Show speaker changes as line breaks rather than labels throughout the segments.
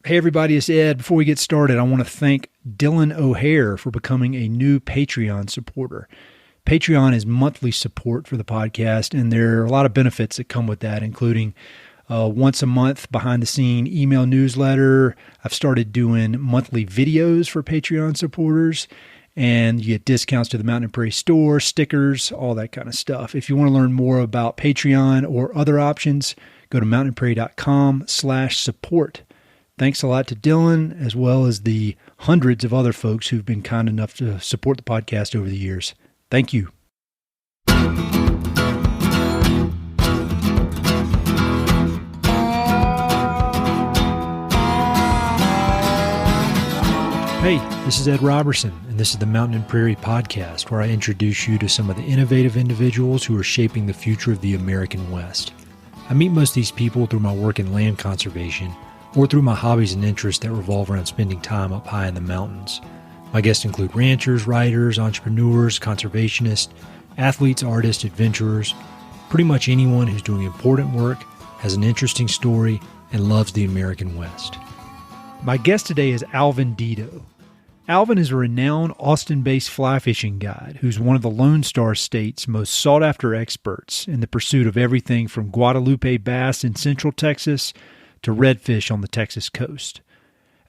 Hey everybody, it's Ed. Before we get started, I want to thank Dylan O'Hare for becoming a new Patreon supporter. Patreon is monthly support for the podcast, and there are a lot of benefits that come with that, including once a month behind-the-scene email newsletter. I've started doing monthly videos for Patreon supporters, and you get discounts to the Mountain and Prairie store, stickers, all that kind of stuff. If you want to learn more about Patreon or other options, go to mountainandprairie.com/support. Thanks a lot to Dylan, as well as the hundreds of other folks who've been kind enough to support the podcast over the years. Thank you. Hey, this is Ed Roberson, and this is the Mountain and Prairie podcast, where I introduce you to some of the innovative individuals who are shaping the future of the American West. I meet most of these people through my work in land conservation, or through my hobbies and interests that revolve around spending time up high in the mountains. My guests include ranchers, writers, entrepreneurs, conservationists, athletes, artists, adventurers, pretty much anyone who's doing important work, has an interesting story, and loves the American West. My guest today is Alvin Dedeaux. Alvin is a renowned Austin-based fly fishing guide who's one of the Lone Star State's most sought-after experts in the pursuit of everything from Guadelupe Bass in central Texas to redfish on the Texas coast.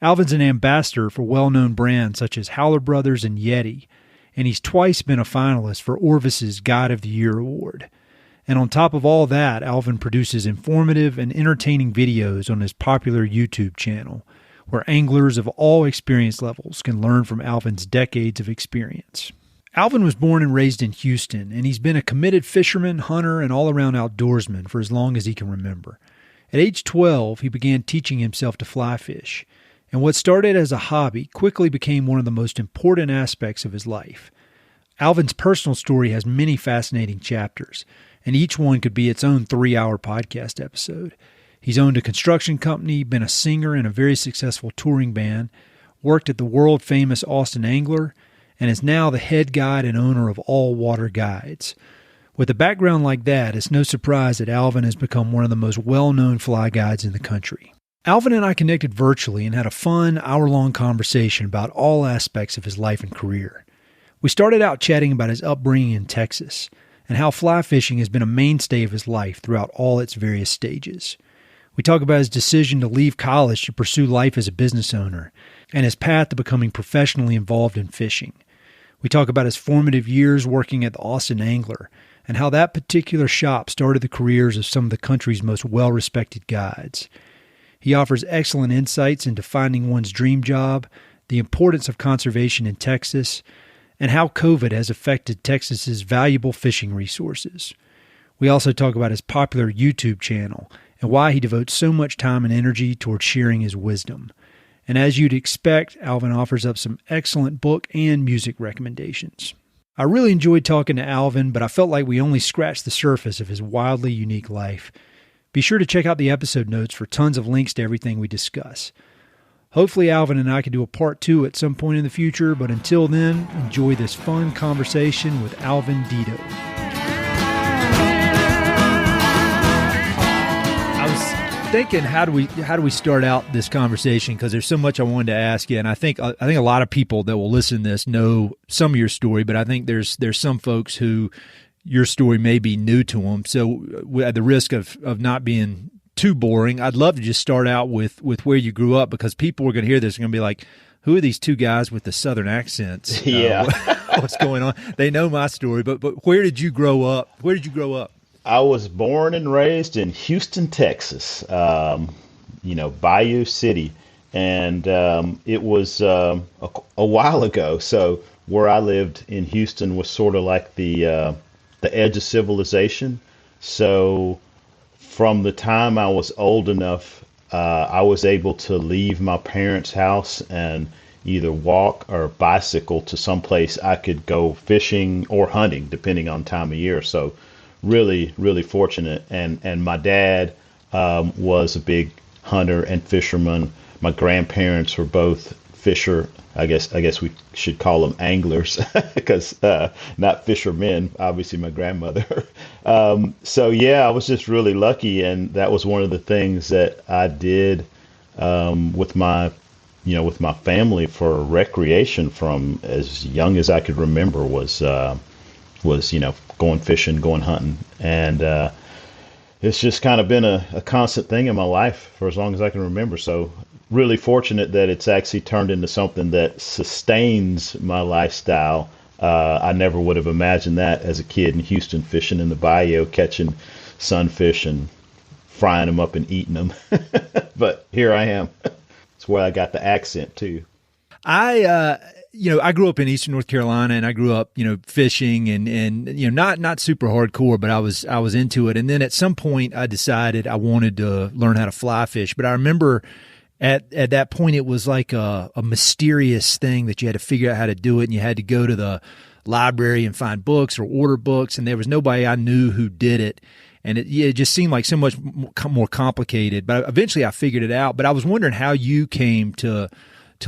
Alvin's an ambassador for well-known brands such as Howler Brothers and Yeti, and he's twice been a finalist for Orvis's Guide of the Year award. And on top of all that, Alvin produces informative and entertaining videos on his popular YouTube channel, where anglers of all experience levels can learn from Alvin's decades of experience. Alvin was born and raised in Houston, and he's been a committed fisherman, hunter, and all-around outdoorsman for as long as he can remember. At age 12, he began teaching himself to fly fish, and what started as a hobby quickly became one of the most important aspects of his life. Alvin's personal story has many fascinating chapters, and each one could be its own 3-hour podcast episode. He's owned a construction company, been a singer in a very successful touring band, worked at the world-famous Austin Angler, and is now the head guide and owner of All Water Guides. With a background like that, it's no surprise that Alvin has become one of the most well-known fly guides in the country. Alvin and I connected virtually and had a fun, hour-long conversation about all aspects of his life and career. We started out chatting about his upbringing in Texas and how fly fishing has been a mainstay of his life throughout all its various stages. We talk about his decision to leave college to pursue life as a business owner and his path to becoming professionally involved in fishing. We talk about his formative years working at the Austin Angler and how that particular shop started the careers of some of the country's most well-respected guides. He offers excellent insights into finding one's dream job, the importance of conservation in Texas, and how COVID has affected Texas's valuable fishing resources. We also talk about his popular YouTube channel and why he devotes so much time and energy towards sharing his wisdom. And as you'd expect, Alvin offers up some excellent book and music recommendations. I really enjoyed talking to Alvin, but I felt like we only scratched the surface of his wildly unique life. Be sure to check out the episode notes for tons of links to everything we discuss. Hopefully Alvin and I can do a part 2 at some point in the future, but until then, enjoy this fun conversation with Alvin Dedeaux. I was thinking, how do we start out this conversation? Because there's so much I wanted to ask you, and I think a lot of people that will listen to this know some of your story, but I think there's some folks who your story may be new to them. So, at the risk of not being too boring, I'd love to just start out with where you grew up, because people are going to hear this and going to be like, "Who are these two guys with the Southern accents?
Yeah,
what's going on?" They know my story, but where did you grow up?
I was born and raised in Houston, Texas, Bayou City. And it was a while ago. So where I lived in Houston was sort of like the edge of civilization. So from the time I was old enough, I was able to leave my parents' house and either walk or bicycle to someplace I could go fishing or hunting, depending on time of year. So really, really fortunate. And my dad was a big hunter and fisherman. My grandparents were both fisher. I guess we should call them anglers because not fishermen, obviously my grandmother. So yeah, I was just really lucky. And that was one of the things that I did with my with my family for recreation from as young as I could remember was going fishing, going hunting, and it's just kind of been a constant thing in my life for as long as I can remember. So really fortunate that it's actually turned into something that sustains my lifestyle. I never would have imagined that as a kid in Houston, fishing in the bayou, catching sunfish and frying them up and eating them. But here I am. It's where I got the accent too.
I grew up in Eastern North Carolina, and I grew up, fishing and not super hardcore, but I was into it. And then at some point I decided I wanted to learn how to fly fish. But I remember at that point, it was like a mysterious thing that you had to figure out how to do it. And you had to go to the library and find books or order books. And there was nobody I knew who did it. And it just seemed like so much more complicated. But eventually I figured it out. But I was wondering how you came to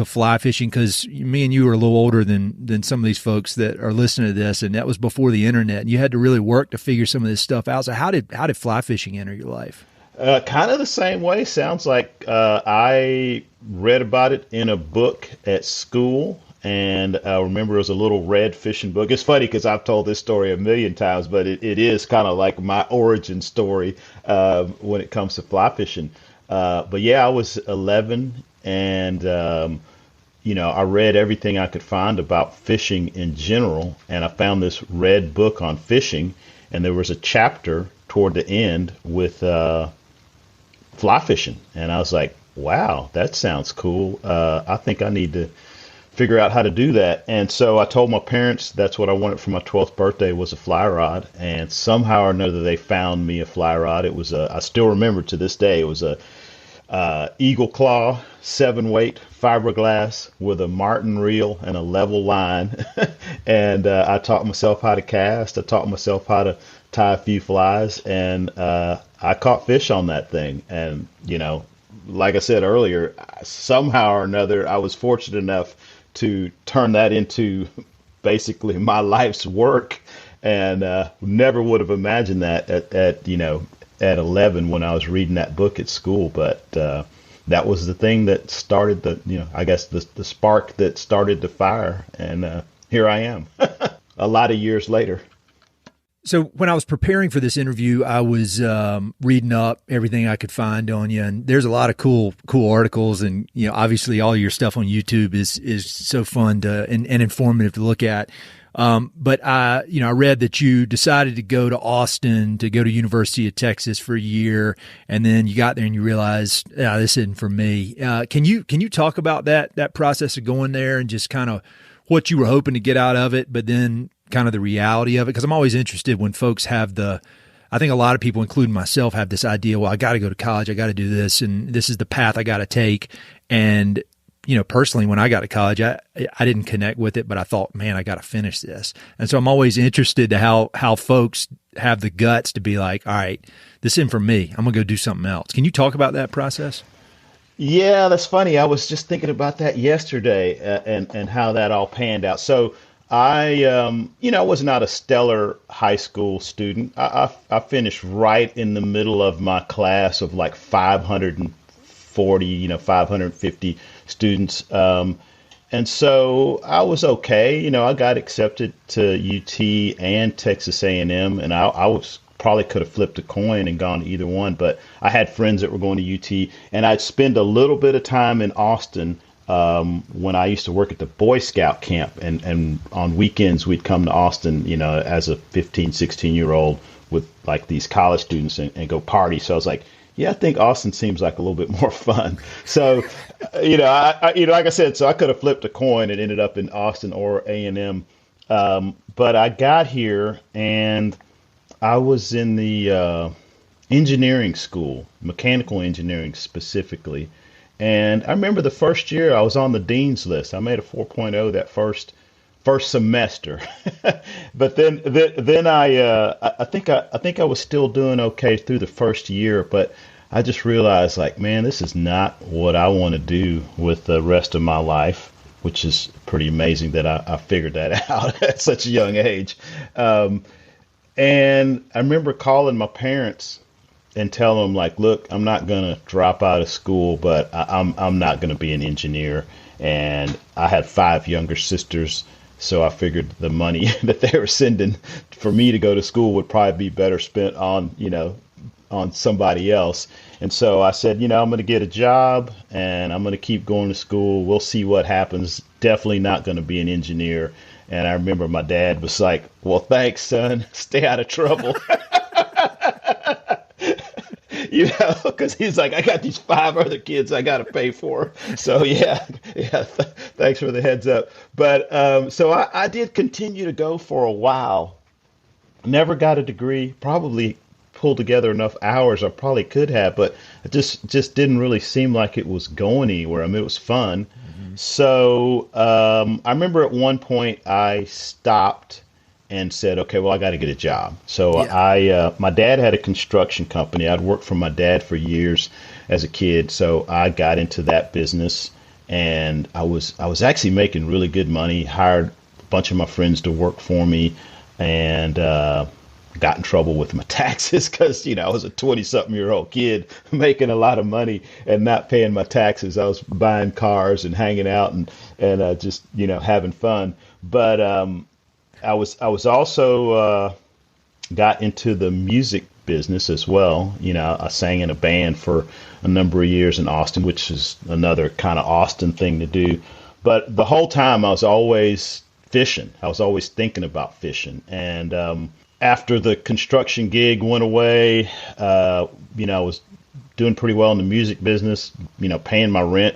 fly fishing, because me and you are a little older than some of these folks that are listening to this, and that was before the internet, and you had to really work to figure some of this stuff out. So how did fly fishing enter your life?
Kind of the same way. Sounds like I read about it in a book at school, and I remember it was a little red fishing book. It's funny because I've told this story a million times, but it is kind of like my origin story when it comes to fly fishing. But yeah, I was 11. And, I read everything I could find about fishing in general. And I found this red book on fishing. And there was a chapter toward the end with fly fishing. And I was like, wow, that sounds cool. I think I need to figure out how to do that. And so I told my parents that's what I wanted for my 12th birthday was a fly rod. And somehow or another, they found me a fly rod. It was I still remember to this day, it was a Eagle Claw 7-weight fiberglass with a Martin reel and a level line. And I taught myself how to cast. I taught myself how to tie a few flies, and I caught fish on that thing. And, like I said earlier, somehow or another, I was fortunate enough to turn that into basically my life's work, and never would have imagined that at 11 when I was reading that book at school. But that was the thing that started the spark that started the fire. And here I am a lot of years later.
So when I was preparing for this interview, I was reading up everything I could find on you, and there's a lot of cool articles, and obviously all your stuff on YouTube is so fun and informative to look at. But I read that you decided to go to Austin to go to University of Texas for a year, and then you got there and you realized, this isn't for me. Can you talk about that process of going there and just kind of what you were hoping to get out of it, but then kind of the reality of it? Because I'm always interested when folks have I think a lot of people, including myself, have this idea, well, I got to go to college, I got to do this, and this is the path I got to take. And personally, when I got to college, I didn't connect with it, but I thought, man, I got to finish this. And so I'm always interested to how folks have the guts to be like, all right, this isn't for me. I'm going to go do something else. Can you talk about that process?
Yeah, that's funny. I was just thinking about that yesterday, and how that all panned out. So I was not a stellar high school student. I finished right in the middle of my class of like 540, 550 students. And so I was okay. I got accepted to UT and Texas A&M, and I was probably could have flipped a coin and gone to either one, but I had friends that were going to UT, and I'd spend a little bit of time in Austin when I used to work at the Boy Scout camp, and on weekends we'd come to Austin, as a 15, 16-year-old with like these college students and go party. So I was like, yeah, I think Austin seems like a little bit more fun. So, like I said, so I could have flipped a coin and ended up in Austin or A&M. But I got here and I was in the engineering school, mechanical engineering specifically. And I remember the first year I was on the dean's list. I made a 4.0 that first semester. But then I think I was still doing okay through the first year, but I just realized, like, man, this is not what I want to do with the rest of my life, which is pretty amazing that I figured that out at such a young age. And I remember calling my parents and tell them like, look, I'm not gonna drop out of school, but I'm not gonna be an engineer. And I had 5 younger sisters, so I figured the money that they were sending for me to go to school would probably be better spent on, on somebody else. And so I said, I'm going to get a job and I'm going to keep going to school. We'll see what happens. Definitely not going to be an engineer. And I remember my dad was like, well, thanks, son. Stay out of trouble. Because he's like, I got these 5 other kids I got to pay for. So, yeah, thanks for the heads up. But so I did continue to go for a while. Never got a degree, probably pulled together enough hours I probably could have, but it just didn't really seem like it was going anywhere. I mean, it was fun. So I remember at one point I stopped and said, okay, well, I got to get a job. So my dad had a construction company. I'd worked for my dad for years as a kid. So I got into that business, and I was actually making really good money, hired a bunch of my friends to work for me, and got in trouble with my taxes because, I was a 20-something-year-old kid making a lot of money and not paying my taxes. I was buying cars and hanging out and just, having fun. But I was also got into the music business as well. I sang in a band for a number of years in Austin, which is another kind of Austin thing to do. But the whole time I was always fishing. I was always thinking about fishing. And after the construction gig went away, I was doing pretty well in the music business, paying my rent,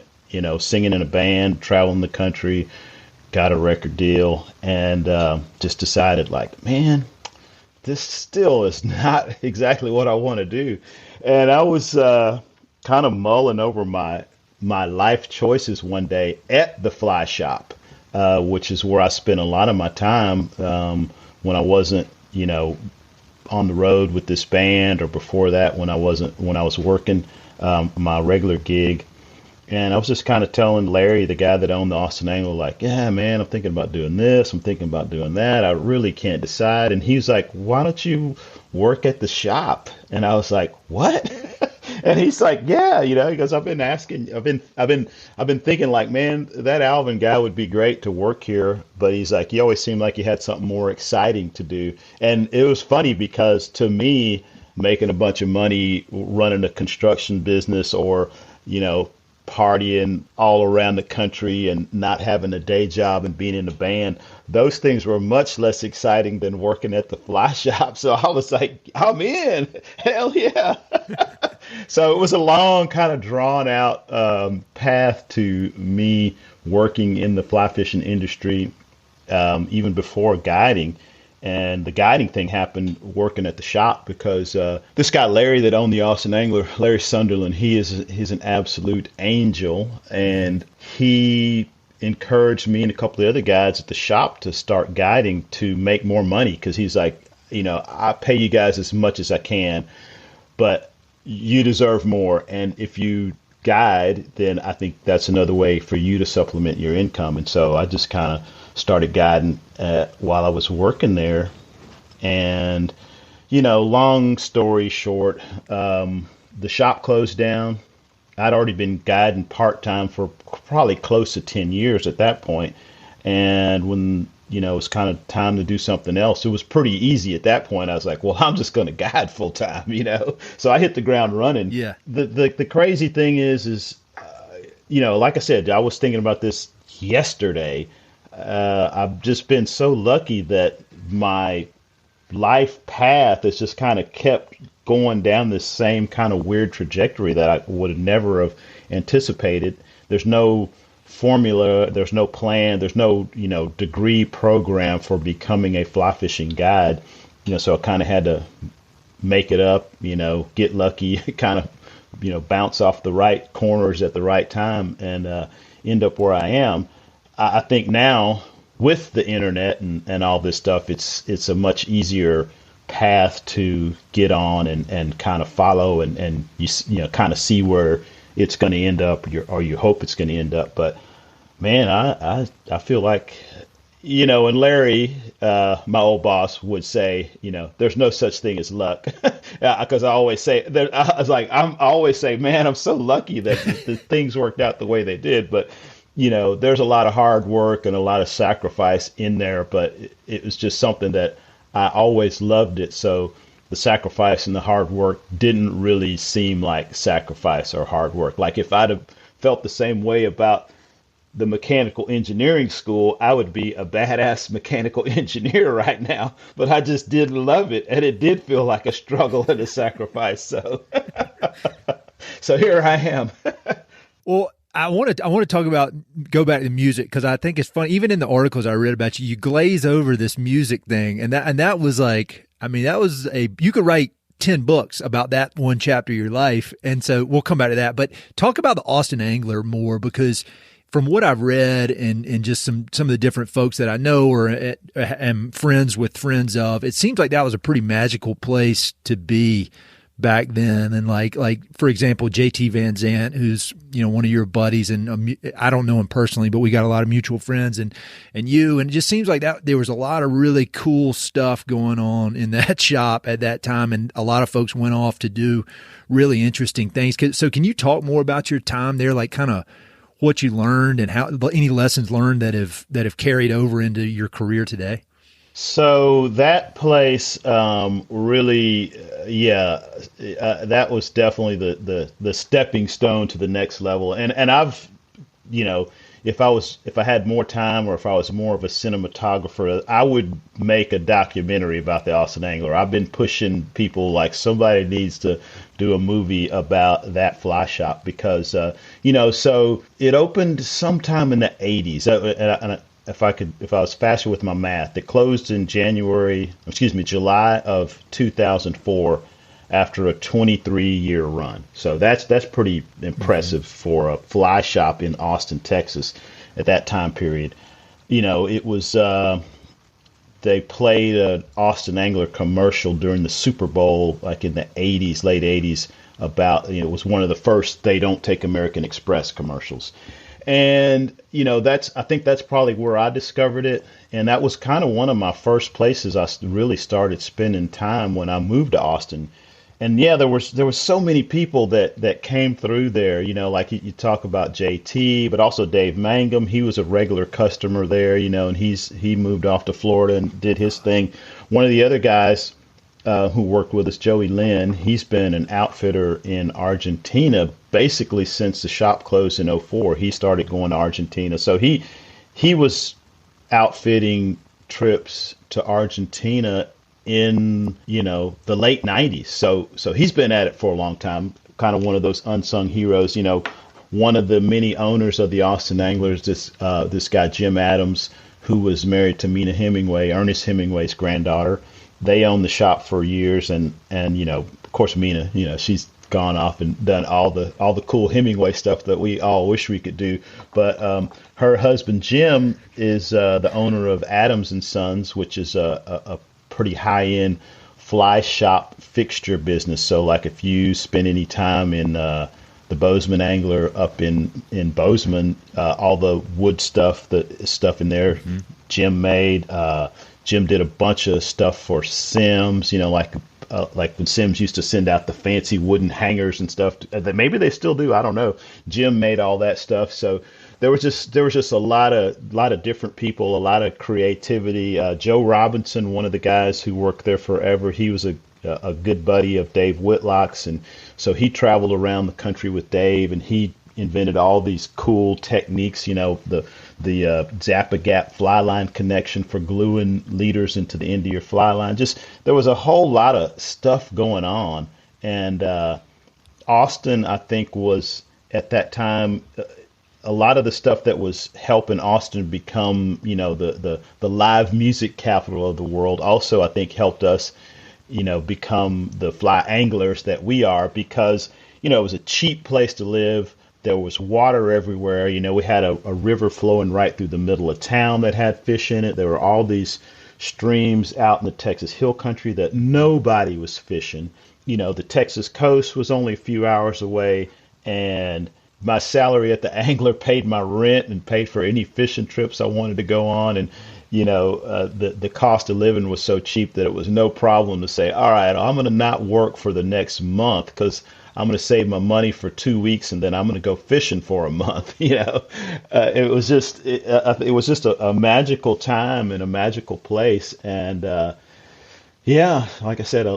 singing in a band, traveling the country, got a record deal, and just decided like, man, this still is not exactly what I want to do. And I was kind of mulling over my life choices one day at the fly shop, which is where I spent a lot of my time when I wasn't, on the road with this band, or before that when I was working my regular gig. And I was just kind of telling Larry, the guy that owned the Austin Angler, like, yeah, man, I'm thinking about doing this. I'm thinking about doing that. I really can't decide. And he's like, why don't you work at the shop? And I was like, what? And he's like, yeah, he goes, I've been thinking like, man, that Alvin guy would be great to work here. But he's like, you always seemed like you had something more exciting to do. And it was funny because to me, making a bunch of money running a construction business, or, partying all around the country and not having a day job and being in a band, those things were much less exciting than working at the fly shop. So I was like, I'm in. Hell yeah. So it was a long, kind of drawn out path to me working in the fly fishing industry, even before guiding. And the guiding thing happened working at the shop because this guy, Larry, that owned the Austin Angler, Larry Sunderland, he's an absolute angel. And he encouraged me and a couple of other guys at the shop to start guiding to make more money. Because he's like, I pay you guys as much as I can, but you deserve more. And if you guide, then I think that's another way for you to supplement your income. And so I just kind of started guiding while I was working there. And, long story short, the shop closed down. I'd already been guiding part-time for probably close to 10 years at that point. And when, it was kind of time to do something else, it was pretty easy at that point. I was like, well, I'm just going to guide full-time, So I hit the ground running.
Yeah.
The crazy thing is, like I said, I was thinking about this yesterday. I've just been so lucky that my life path has just kind of kept going down this same kind of weird trajectory that I would have never have anticipated. There's no formula, there's no plan, there's no, degree program for becoming a fly fishing guide. So I kind of had to make it up, get lucky, kind of, bounce off the right corners at the right time and end up where I am. I think now with the internet and all this stuff, it's a much easier path to get on and kind of follow and you kind of see where it's going to end up, or you hope it's going to end up. But man, I feel like and Larry, my old boss, would say, there's no such thing as luck, because I always say that I always say, man, I'm so lucky that the things worked out the way they did. But there's a lot of hard work and a lot of sacrifice in there. But it was just something that I always loved it. So the sacrifice and the hard work didn't really seem like sacrifice or hard work. Like if I'd have felt the same way about the mechanical engineering school, I would be a badass mechanical engineer right now, but I just didn't love it. And it did feel like a struggle and a sacrifice. So, so here I am.
Well, I want to talk about, go back to music, because I think it's fun. Even in the articles I read about you, you glaze over this music thing. And that was like, I mean, you could write 10 books about that one chapter of your life. And so we'll come back to that, but talk about the Austin Angler more, because from what I've read and just some of the different folks that I know or am friends with friends of, it seems like that was a pretty magical place to be back then. And like for example, JT Van Zant, who's one of your buddies, and I don't know him personally, but we got a lot of mutual friends, and you, and it just seems like that there was a lot of really cool stuff going on in that shop at that time, and a lot of folks went off to do really interesting things. So can you talk more about your time there, like kind of what you learned and how any lessons learned that have carried over into your career today?
So that place really, that was definitely the stepping stone to the next level. And I've, if I had more time, or if I was more of a cinematographer, I would make a documentary about the Austin Angler. I've been pushing people like somebody needs to do a movie about that fly shop, because so it opened sometime in the 80s. And if I was faster with my math, it closed in July of 2004 after a 23-year run. So that's pretty impressive for a fly shop in Austin, Texas at that time period. It was they played an Austin Angler commercial during the Super Bowl, like in the 80s, late 80s, about, it was one of the first "They Don't Take American Express" commercials. And, I think that's probably where I discovered it. And that was kind of one of my first places I really started spending time when I moved to Austin. And yeah, there was so many people that came through there, like you talk about JT, but also Dave Mangum. He was a regular customer there, and he moved off to Florida and did his thing. One of the other guys who worked with us, Joey Lynn, he's been an outfitter in Argentina basically since the shop closed in '04. He started going to Argentina. So he was outfitting trips to Argentina in, the late 90s. So he's been at it for a long time, kind of one of those unsung heroes. One of the many owners of the Austin Anglers, this guy, Jim Adams, who was married to Mina Hemingway, Ernest Hemingway's granddaughter. They owned the shop for years, and of course Mina, she's gone off and done all the cool Hemingway stuff that we all wish we could do. But her husband Jim is the owner of Adams and Sons, which is a pretty high-end fly shop fixture business. So like if you spend any time in the Bozeman Angler up in Bozeman, all the wood stuff, the stuff in there, Jim made. Jim did a bunch of stuff for Sims, like when Sims used to send out the fancy wooden hangers and stuff that maybe they still do. I don't know. Jim made all that stuff. So there was just a lot of different people, a lot of creativity. Joe Robinson, one of the guys who worked there forever, he was a good buddy of Dave Whitlock's, and so he traveled around the country with Dave, and he invented all these cool techniques. The Zappa Gap fly line connection for gluing leaders into the end of your fly line. Just there was a whole lot of stuff going on, and Austin, I think, was at that time a lot of the stuff that was helping Austin become, the live music capital of the world. Also, I think helped us, become the fly anglers that we are, because it was a cheap place to live. There was water everywhere. We had a river flowing right through the middle of town that had fish in it. There were all these streams out in the Texas Hill Country that nobody was fishing. The Texas coast was only a few hours away, and my salary at the Angler paid my rent and paid for any fishing trips I wanted to go on. And the cost of living was so cheap that it was no problem to say, all right, I'm going to not work for the next month because I'm going to save my money for 2 weeks and then I'm going to go fishing for a month. It was just a magical time and a magical place. And yeah, like I said,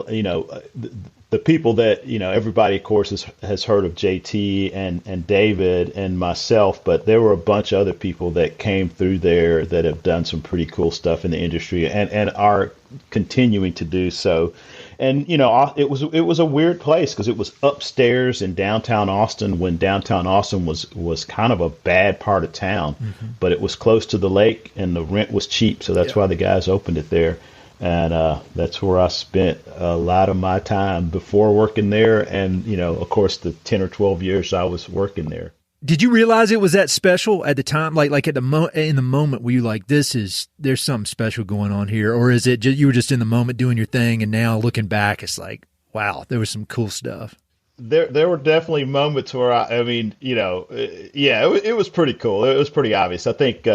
the people that, everybody, of course, has heard of JT and David and myself, but there were a bunch of other people that came through there that have done some pretty cool stuff in the industry and are continuing to do so. And, it was a weird place because it was upstairs in downtown Austin when downtown Austin was kind of a bad part of town, but it was close to the lake and the rent was cheap. So that's why the guys opened it there. And that's where I spent a lot of my time before working there. And, of course, the 10 or 12 years I was working there.
Did you realize it was that special at the time? Like at in the moment, were you like, there's something special going on here? Or is it you were just in the moment doing your thing, and now looking back, it's like, wow, there was some cool stuff.
There were definitely moments where it was pretty cool. It was pretty obvious. I think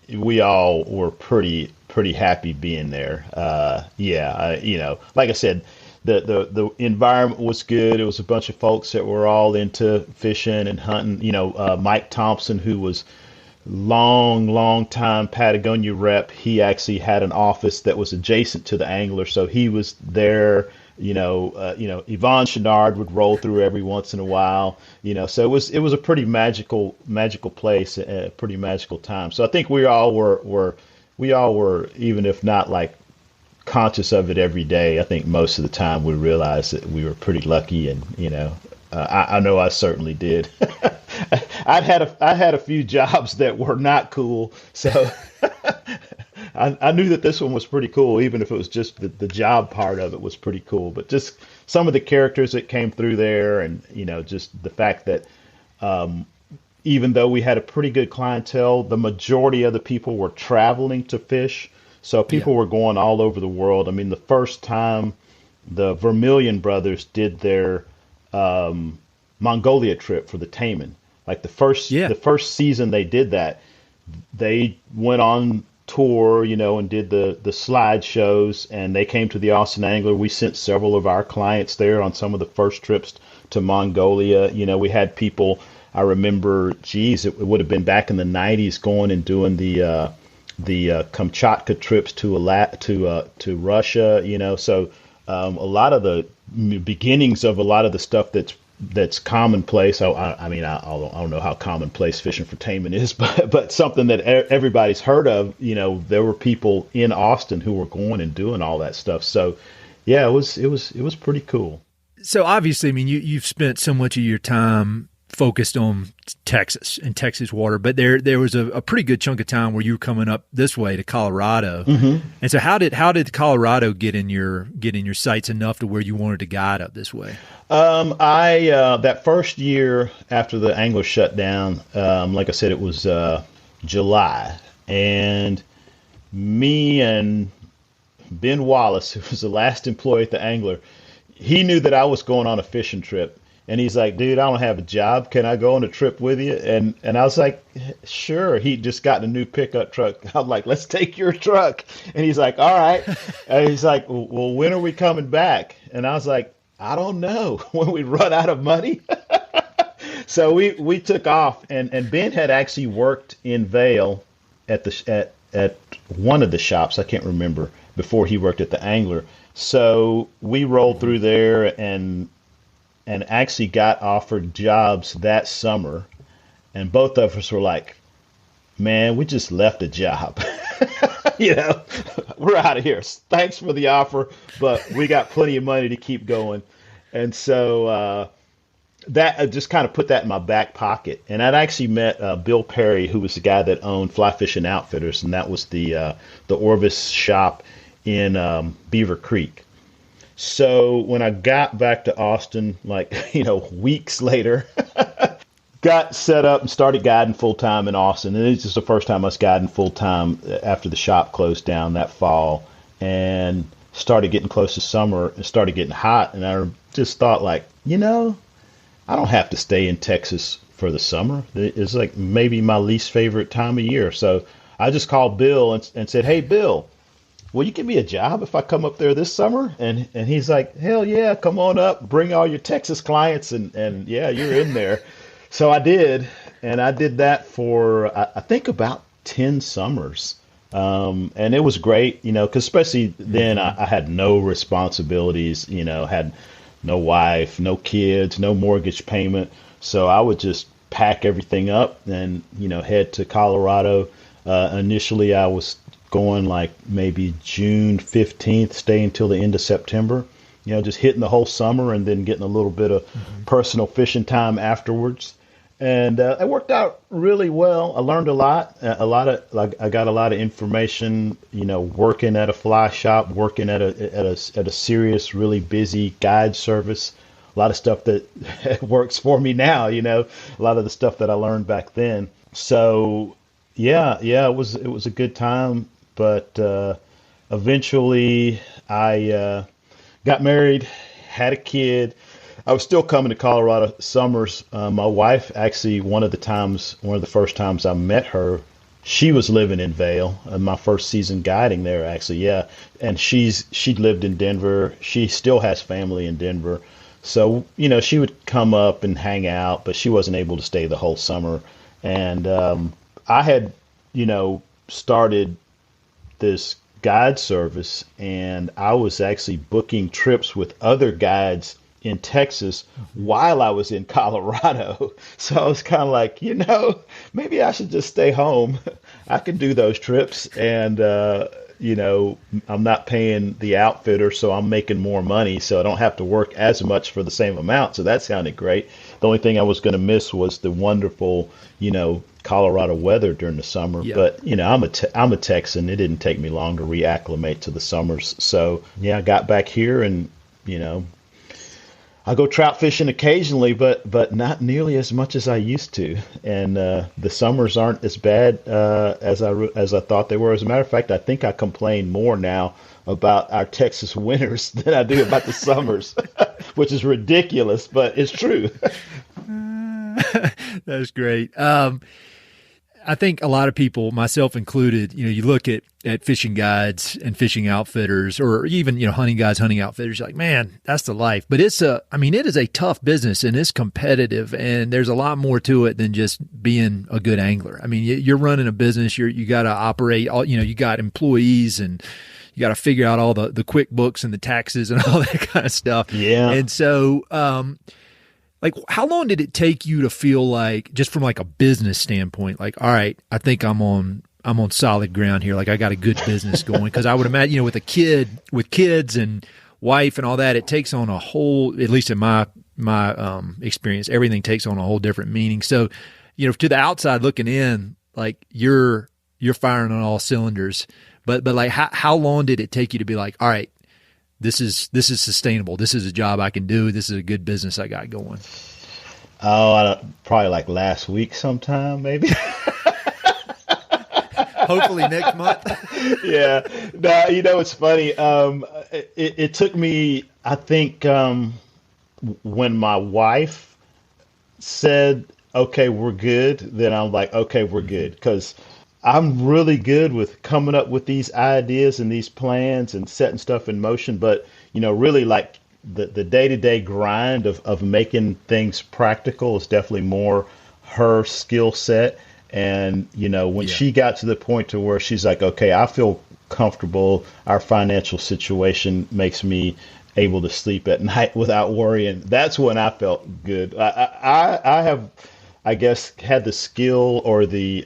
we all were pretty happy being there. Like I said, the environment was good. It was a bunch of folks that were all into fishing and hunting. Mike Thompson, who was long time Patagonia rep, he actually had an office that was adjacent to the angler, so he was there. Yvonne Chenard would roll through every once in a while. So it was a pretty magical place, a pretty magical time. So I think we all were, even if not like conscious of it every day, I think most of the time we realized that we were pretty lucky, and I know I certainly did. I had a few jobs that were not cool, so I knew that this one was pretty cool, even if it was just the job part of it was pretty cool. But just some of the characters that came through there, and just the fact that even though we had a pretty good clientele, the majority of the people were traveling to fish. So people were going all over the world. I mean, the first time the Vermilion brothers did their Mongolia trip for the Taman, like the first season they did that, they went on tour, and did the slide shows, and they came to the Austin Angler. We sent several of our clients there on some of the first trips to Mongolia. We had people, I remember, it would have been back in the 90s, going and doing the Kamchatka trips to Russia, so a lot of the beginnings of a lot of the stuff that's commonplace. I mean, I don't know how commonplace fishing for Taman is, but something that everybody's heard of. There were people in Austin who were going and doing all that stuff. So yeah, it was pretty cool.
So obviously, I mean, you've spent so much of your time focused on Texas and Texas water, but there was a pretty good chunk of time where you were coming up this way to Colorado. And so how did Colorado get in your sights enough to where you wanted to guide up this way?
I that first year after the angler shut down, like I said, it was July, and me and Ben Wallace, who was the last employee at the Angler, he knew that I was going on a fishing trip. And he's like, dude, I don't have a job. Can I go on a trip with you? And I was like, sure. He'd just gotten a new pickup truck. I'm like, let's take your truck. And he's like, all right. And he's like, well, when are we coming back? And I was like, I don't know. When we run out of money. So we took off. And Ben had actually worked in Vail at one of the shops. I can't remember, before he worked at the Angler. So we rolled through there and actually got offered jobs that summer. And both of us were like, man, we just left a job. We're out of here. Thanks for the offer, but we got plenty of money to keep going. And so that I just kind of put that in my back pocket. And I'd actually met Bill Perry, who was the guy that owned Fly Fishing Outfitters, and that was the Orvis shop in Beaver Creek. So when I got back to Austin, weeks later, got set up and started guiding full time in Austin. And this is the first time I was guiding full time after the shop closed down that fall, and started getting close to summer and started getting hot. And I just thought, I don't have to stay in Texas for the summer. It's like maybe my least favorite time of year. So I just called Bill and said, "Hey, Bill, will you give me a job if I come up there this summer?" And he's like, "Hell yeah, come on up, bring all your Texas clients, and yeah, you're in there." So I did, and I did that for I think about 10 summers. And it was great, because especially then I had no responsibilities, had no wife, no kids, no mortgage payment. So I would just pack everything up and, head to Colorado. Initially, I was going like maybe June 15th, staying till the end of September, just hitting the whole summer and then getting a little bit of personal fishing time afterwards. And it worked out really well. I learned a lot. I got a lot of information, working at a fly shop, working at a serious, really busy guide service. A lot of stuff that works for me now, a lot of the stuff that I learned back then. So yeah, it was a good time. But eventually I got married, had a kid. I was still coming to Colorado summers. My wife, actually, one of the first times I met her, she was living in Vail. My first season guiding there, actually, yeah. And she'd lived in Denver. She still has family in Denver. So, she would come up and hang out, but she wasn't able to stay the whole summer. And I had, started this guide service, and I was actually booking trips with other guides in Texas while I was in Colorado. So I was kind of like, maybe I should just stay home. I can do those trips, and I'm not paying the outfitter, so I'm making more money, so I don't have to work as much for the same amount. So that sounded great. The only thing I was going to miss was the wonderful, Colorado weather during the summer. Yeah. But I'm a Texan. It didn't take me long to reacclimate to the summers. So yeah, I got back here, and I go trout fishing occasionally, but not nearly as much as I used to. And the summers aren't as bad as I thought they were. As a matter of fact, I think I complain more now about our Texas winters than I do about the summers, which is ridiculous, but it's true.
That's great. I think a lot of people, myself included, you look at fishing guides and fishing outfitters, or even, hunting guides, hunting outfitters, you're like, man, that's the life. But it is a tough business, and it's competitive, and there's a lot more to it than just being a good angler. I mean, you're running a business, you got to operate all, you got employees, and you got to figure out all the QuickBooks and the taxes and all that kind of stuff.
Yeah.
And so, like, how long did it take you to feel like, just from like a business standpoint, like, all right, I think I'm on solid ground here. Like, I got a good business going? Because I would imagine, with kids and wife and all that, it takes on a whole, at least in my experience, everything takes on a whole different meaning. So, to the outside looking in, like, you're firing on all cylinders, but like, how long did it take you to be like, all right, this is sustainable. This is a job I can do. This is a good business I got going.
Oh, probably like last week sometime, maybe.
Hopefully next month.
Yeah. No, it's funny. It took me, I think, when my wife said, okay, we're good, then I'm like, okay, we're good. Because I'm really good with coming up with these ideas and these plans and setting stuff in motion. But, really, like, the day-to-day grind of making things practical is definitely more her skill set. And, when she got to the point to where she's like, okay, I feel comfortable, our financial situation makes me able to sleep at night without worrying, that's when I felt good. I have, I guess, had the skill, or the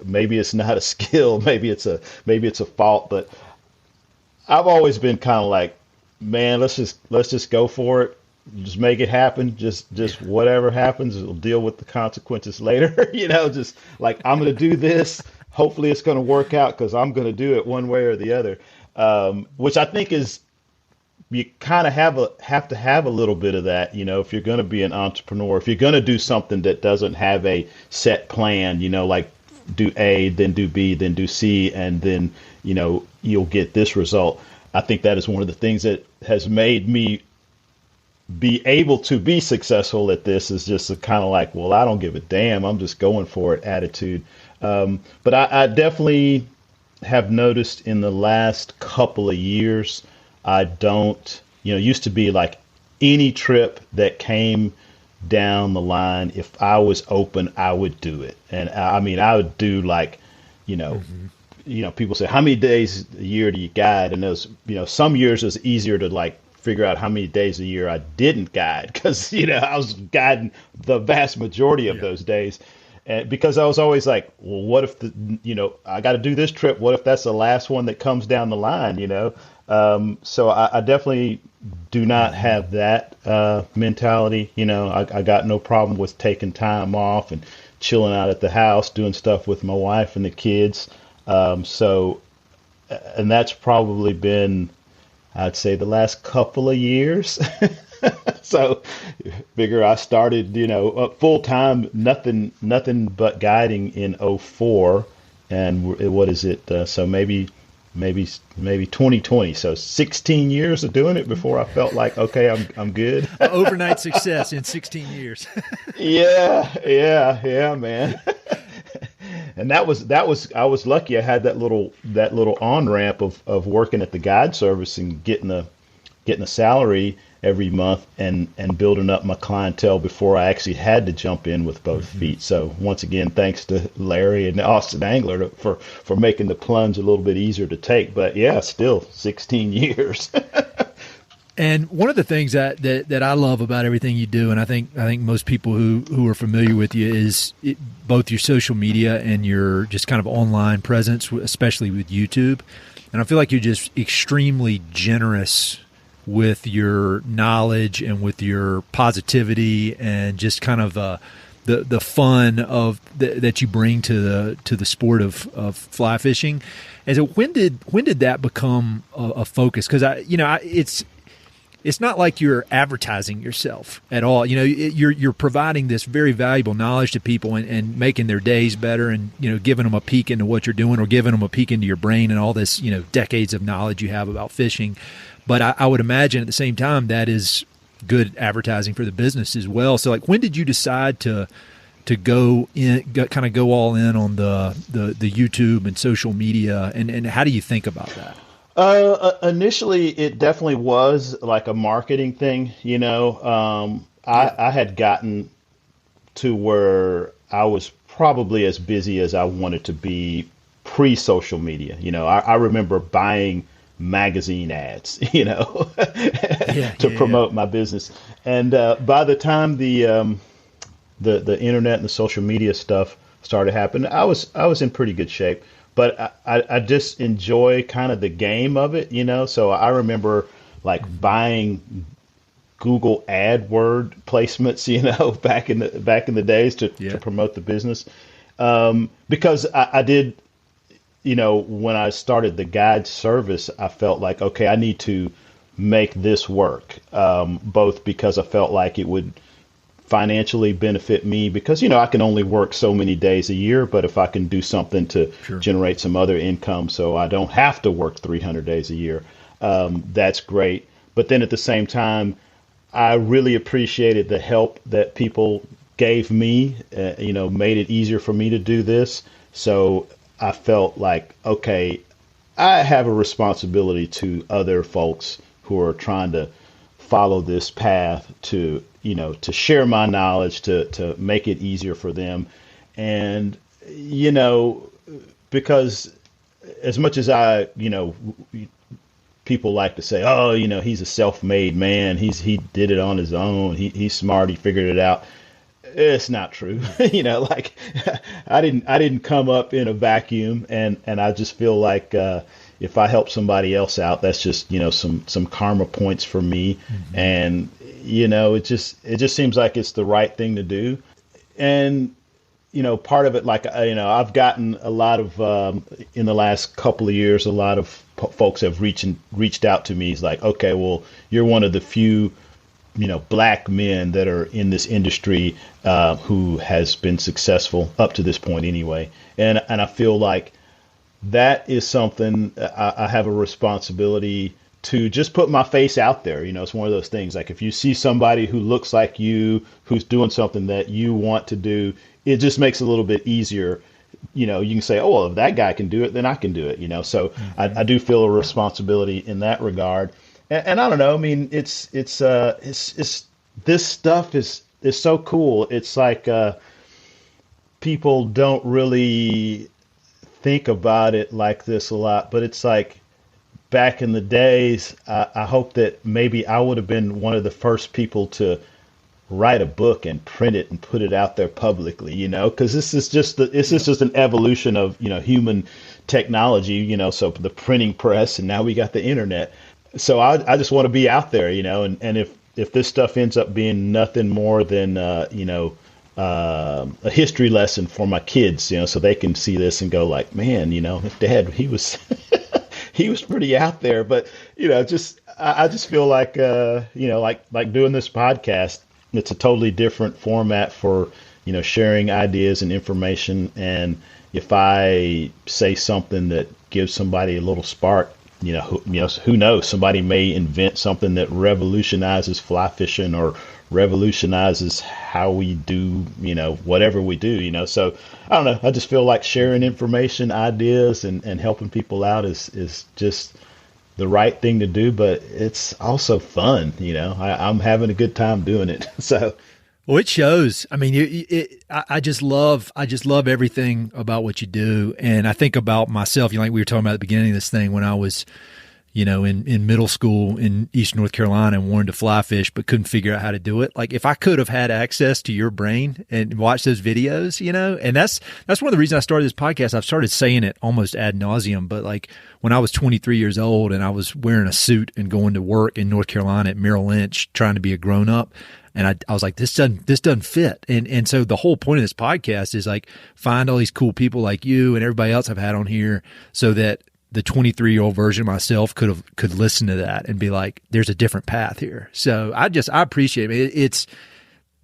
maybe it's not a skill, maybe it's a fault, but I've always been kind of like, man, let's just go for it. Just make it happen. Just whatever happens, we'll deal with the consequences later. Just like, I'm going to do this. Hopefully it's going to work out, because I'm going to do it one way or the other. Which I think is, you kind of have to have a little bit of that, if you're going to be an entrepreneur, if you're going to do something that doesn't have a set plan, like do A, then do B, then do C, and then, you'll get this result. I think that is one of the things that has made me be able to be successful at this is just a kind of like, well, I don't give a damn. I'm just going for it attitude. But I definitely have noticed in the last couple of years, I don't, used to be like any trip that came down the line, if I was open, I would do it. And I mean, I would do like, people say, how many days a year do you guide? And those, some years it was easier to like figure out how many days a year I didn't guide because, I was guiding the vast majority of those days. And because I was always like, well, what if I got to do this trip? What if that's the last one that comes down the line, So I definitely do not have that mentality. I got no problem with taking time off and chilling out at the house, doing stuff with my wife and the kids. And that's probably been, I'd say, the last couple of years. So figure I started, full time, nothing but guiding in '04. And what is it? So maybe 2020. So 16 years of doing it before I felt like, okay, I'm good.
Overnight success in 16 years.
Yeah, man. And that was I was lucky. I had that little on ramp of working at the guide service and getting a salary every month and building up my clientele before I actually had to jump in with both feet. So once again, thanks to Larry and Austin Angler for making the plunge a little bit easier to take. But yeah, still 16 years.
And one of the things that I love about everything you do, and I think most people who are familiar with you, is both your social media and your just kind of online presence, especially with YouTube. And I feel like you're just extremely generous with your knowledge and with your positivity and just kind of the fun of that you bring to the sport of fly fishing. And so when did that become a focus? Because it's not like you're advertising yourself at all. You're providing this very valuable knowledge to people and making their days better and, giving them a peek into what you're doing or giving them a peek into your brain and all this, decades of knowledge you have about fishing. But I would imagine at the same time that is good advertising for the business as well. So like, when did you decide to go all in on the YouTube and social media, and how do you think about that?
Initially, it definitely was like a marketing thing. I had gotten to where I was probably as busy as I wanted to be pre-social media. I remember buying magazine ads, to promote my business. And by the time the internet and the social media stuff started happening, I was in pretty good shape. But I just enjoy kind of the game of it, So I remember like buying Google AdWord placements, back in the days to promote the business, because I did. When I started the guide service, I felt like, okay, I need to make this work, both because I felt like it would financially benefit me because, I can only work so many days a year, but if I can do something to generate some other income so I don't have to work 300 days a year, that's great. But then at the same time, I really appreciated the help that people gave me, made it easier for me to do this. So I felt like, okay, I have a responsibility to other folks who are trying to follow this path to share my knowledge, to make it easier for them. And, because as much as people like to say, oh, he's a self-made man. He did it on his own. He's smart. He figured it out. It's not true. Like I didn't come up in a vacuum, and I just feel like if I help somebody else out, that's just some karma points for me. And it just seems like it's the right thing to do. And part of it, like I've gotten a lot of in the last couple of years, a lot of folks have reached out to me. It's like, okay, well, you're one of the few black men that are in this industry who has been successful up to this point anyway. And I feel like that is something I have a responsibility to just put my face out there. It's one of those things. Like if you see somebody who looks like you, who's doing something that you want to do, it just makes it a little bit easier. You can say, oh, well, if that guy can do it, then I can do it. So I do feel a responsibility in that regard. And I don't know. I mean, it's this stuff is so cool. It's like people don't really think about it like this a lot, but it's like back in the days, I hope that maybe I would have been one of the first people to write a book and print it and put it out there publicly, because this is just an evolution of, human technology, so the printing press, and now we got the internet. So I just want to be out there, and if this stuff ends up being nothing more than, a history lesson for my kids, so they can see this and go like, man, Dad, he was, he was pretty out there. But, I just feel like, like doing this podcast, it's a totally different format for, sharing ideas and information. And if I say something that gives somebody a little spark, who knows, somebody may invent something that revolutionizes fly fishing or revolutionizes how we do, whatever we do, so I don't know. I just feel like sharing information, ideas, and helping people out is just the right thing to do, but it's also fun. I'm having a good time doing it. So,
well, it shows. I mean, I just love everything about what you do. And I think about myself, like we were talking about at the beginning of this thing, when I was, in middle school in Eastern North Carolina and wanted to fly fish, but couldn't figure out how to do it. Like if I could have had access to your brain and watch those videos, and that's one of the reasons I started this podcast. I've started saying it almost ad nauseum, but like when I was 23 years old and I was wearing a suit and going to work in North Carolina at Merrill Lynch, trying to be a grown up. And I was like, this doesn't fit. And so the whole point of this podcast is like, find all these cool people like you and everybody else I've had on here so that the 23-year-old version of myself could listen to that and be like, there's a different path here. So I appreciate it. It's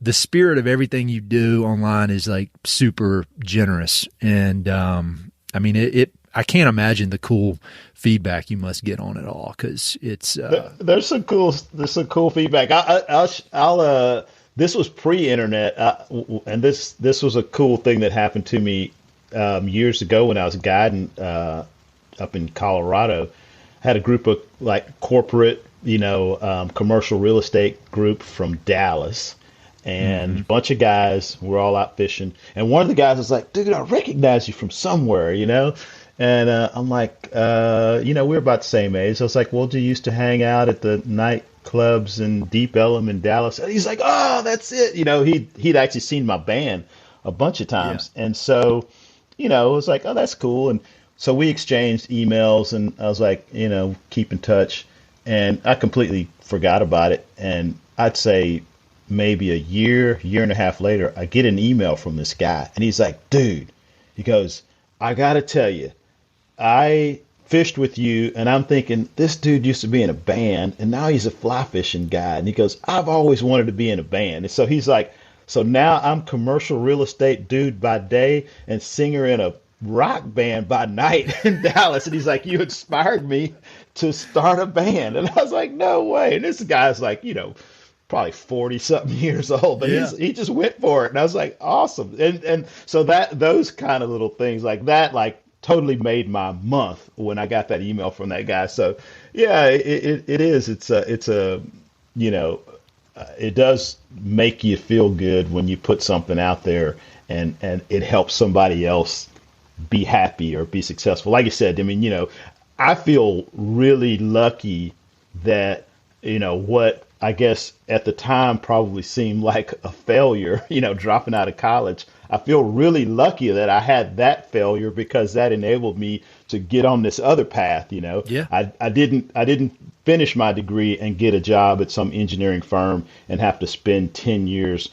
the spirit of everything you do online is like super generous. And, I mean, I can't imagine the cool feedback you must get on it all. Cause it's,
there's some cool feedback. I'll this was pre-internet. And this was a cool thing that happened to me, years ago when I was guiding, up in Colorado. Had a group of like corporate, commercial real estate group from Dallas, and a bunch of guys. We're all out fishing, and one of the guys was like, "Dude, I recognize you from somewhere," And I'm like, we're about the same age. I was like, "Well, do you used to hang out at the nightclubs in Deep Ellum in Dallas?" And he's like, "Oh, that's it." He'd actually seen my band a bunch of times, and so, it was like, "Oh, that's cool." And so we exchanged emails, and I was like, keep in touch. And I completely forgot about it. And I'd say maybe a year and a half later, I get an email from this guy. And he's like, dude, he goes, I got to tell you, I fished with you, and I'm thinking, this dude used to be in a band, and now he's a fly fishing guy. And he goes, I've always wanted to be in a band. And so he's like, so now I'm commercial real estate dude by day and singer in a rock band by night in Dallas. And he's like, you inspired me to start a band. And I was like, no way. And this guy's like, probably 40 something years old, but he just went for it. And I was like, awesome. And so those kind of little things like that, like totally made my month when I got that email from that guy. So yeah, it is. It does make you feel good when you put something out there and it helps somebody else be happy or be successful. Like I said, I mean, I feel really lucky that, what I guess at the time probably seemed like a failure, dropping out of college. I feel really lucky that I had that failure because that enabled me to get on this other path.
Yeah.
I didn't finish my degree and get a job at some engineering firm and have to spend 10 years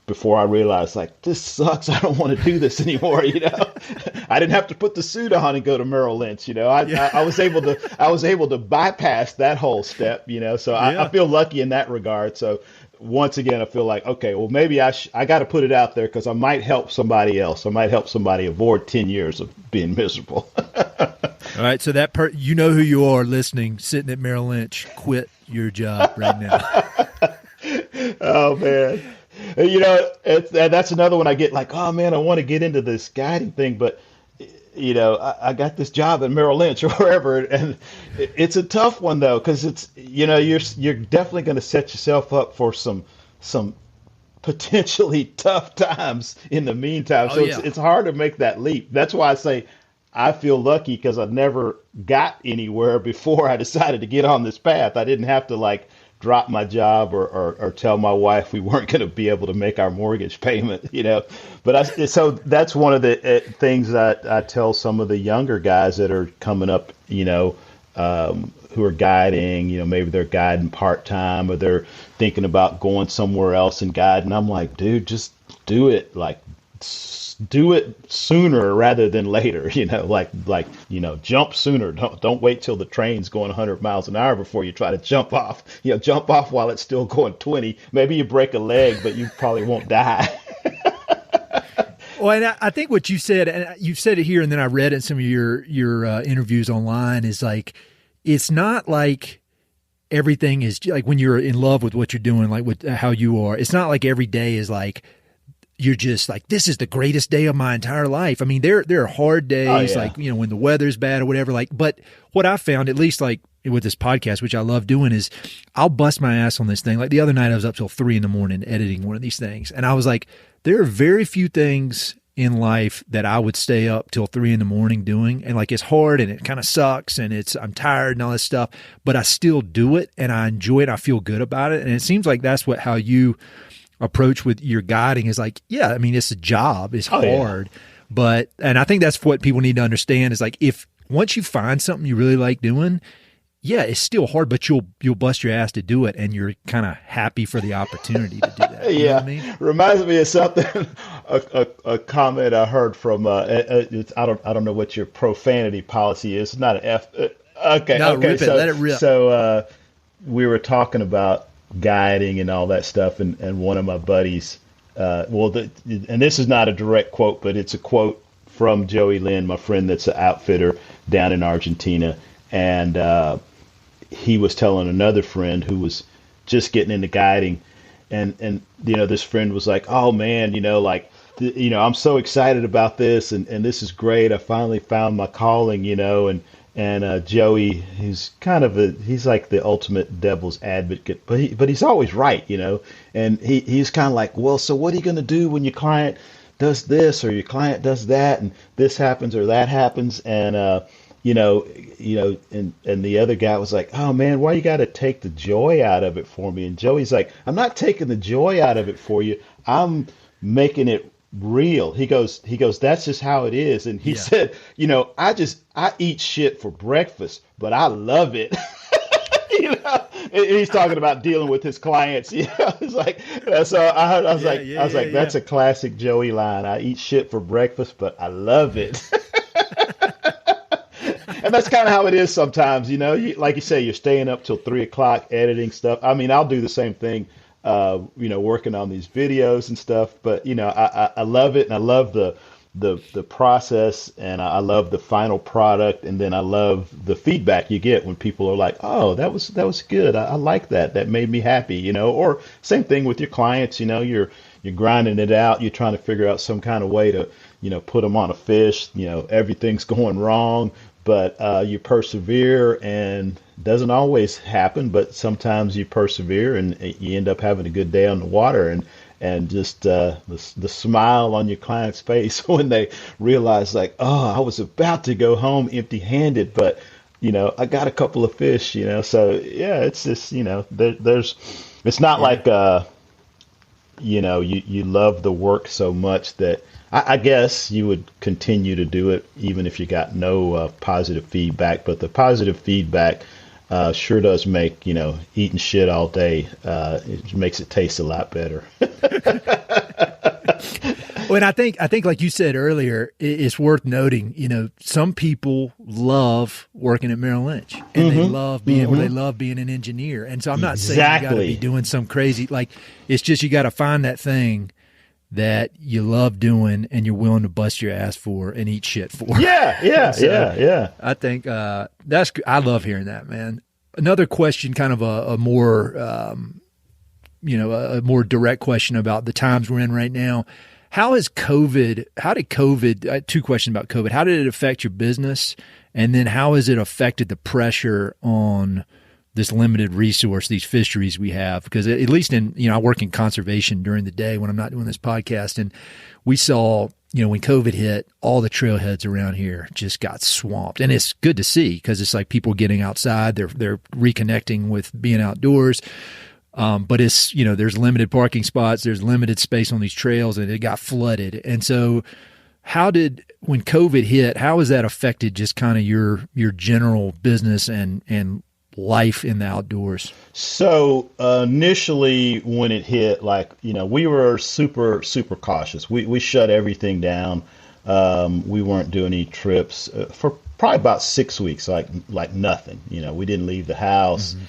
before I realized, like, this sucks. I don't want to do this anymore. I didn't have to put the suit on and go to Merrill Lynch. I was able to bypass that whole step. So I feel lucky in that regard. So once again, I feel like, okay, well, maybe I got to put it out there because I might help somebody else. I might help somebody avoid 10 years of being miserable.
All right, so you know who you are listening, sitting at Merrill Lynch. Quit your job right now.
Oh man, that's another one I get like, oh man, I want to get into this guiding thing, but I got this job at Merrill Lynch or wherever, and it's a tough one though, because it's you're definitely going to set yourself up for some potentially tough times in the meantime. So it's hard to make that leap. That's why I say I feel lucky, because I never got anywhere before I decided to get on this path. I didn't have to like drop my job or tell my wife we weren't going to be able to make our mortgage payment, But so that's one of the things that I tell some of the younger guys that are coming up, who are guiding, maybe they're guiding part-time or they're thinking about going somewhere else and guiding. I'm like, dude, just do it. Like, do it sooner rather than later, jump sooner. Don't wait till the train's going 100 miles an hour before you try to jump off. Jump off while it's still going 20. Maybe you break a leg, but you probably won't die.
Well, and I think what you said, and you've said it here, and then I read it in some of your interviews online, is like, it's not like everything is like when you're in love with what you're doing, like with how you are. It's not like every day is like, you're just like, this is the greatest day of my entire life. I mean, there are hard days, like, when the weather's bad or whatever, like, but what I found, at least like with this podcast, which I love doing, is I'll bust my ass on this thing. Like the other night I was up till 3 a.m. editing one of these things. And I was like, there are very few things in life that I would stay up till 3 a.m. doing. And like, it's hard and it kind of sucks and I'm tired and all this stuff, but I still do it and I enjoy it. I feel good about it. And it seems like that's how you approach with your guiding is like, yeah, I mean, it's a job, it's hard, and I think that's what people need to understand is like, if once you find something you really like doing, yeah, it's still hard, but you'll bust your ass to do it, and you're kind of happy for the opportunity to do that. You know what I mean?
Reminds me of something, a comment I heard from, I don't know what your profanity policy is. It's not an F. Okay.
Rip it, let it rip.
So we were talking about guiding and all that stuff, and one of my buddies, and this is not a direct quote, but it's a quote from Joey Lynn, my friend that's an outfitter down in Argentina, and he was telling another friend who was just getting into guiding, and this friend was like, oh man, I'm so excited about this, and this is great. I finally found my calling, and Joey, he's he's like the ultimate devil's advocate, but he's always right, and he's kind of like, well, so what are you going to do when your client does this or your client does that, and this happens or that happens, and and the other guy was like, oh man, why you got to take the joy out of it for me? And Joey's like, I'm not taking the joy out of it for you. I'm making it real. He goes, that's just how it is. And he said, I eat shit for breakfast, but I love it. And he's talking about dealing with his clients. It's like, so I was like, that's a classic Joey line. I eat shit for breakfast, but I love it. And that's kind of how it is sometimes, like you say, you're staying up till 3 o'clock editing stuff. I mean, I'll do the same thing, working on these videos and stuff, but I love it, and I love the process, and I love the final product, and then I love the feedback you get when people are like, oh, that was good. I like that. That made me happy, or same thing with your clients, you're grinding it out. You're trying to figure out some kind of way to, put them on a fish, everything's going wrong, but you persevere, and it doesn't always happen, but sometimes you persevere and you end up having a good day on the water, and just the smile on your client's face when they realize like, oh, I was about to go home empty-handed, but I got a couple of fish, so yeah, it's just, there's, it's not like, you love the work so much that I guess you would continue to do it even if you got no positive feedback, but the positive feedback sure does make, eating shit all day, it makes it taste a lot better.
Well, and I think like you said earlier, it's worth noting, some people love working at Merrill Lynch, and they love being an engineer. And so I'm not saying you got to be doing some crazy, like, it's just, you got to find that thing that you love doing and you're willing to bust your ass for and eat shit for.
Yeah.
I think I love hearing that, man. Another question, kind of a more a more direct question about the times we're in right now. How did COVID, two questions about COVID. How did it affect your business? And then how has it affected the pressure on this limited resource, these fisheries we have? Because at least I work in conservation during the day when I'm not doing this podcast. And we saw, when COVID hit, all the trailheads around here just got swamped. And it's good to see because it's like people getting outside, they're reconnecting with being outdoors. But it's, there's limited parking spots, there's limited space on these trails, and it got flooded. And so when COVID hit, how has that affected just kind of your general business and life in the outdoors?
So initially when it hit, we were super, super cautious. We shut everything down. We weren't doing any trips for probably about 6 weeks, like nothing. We didn't leave the house. Mm-hmm.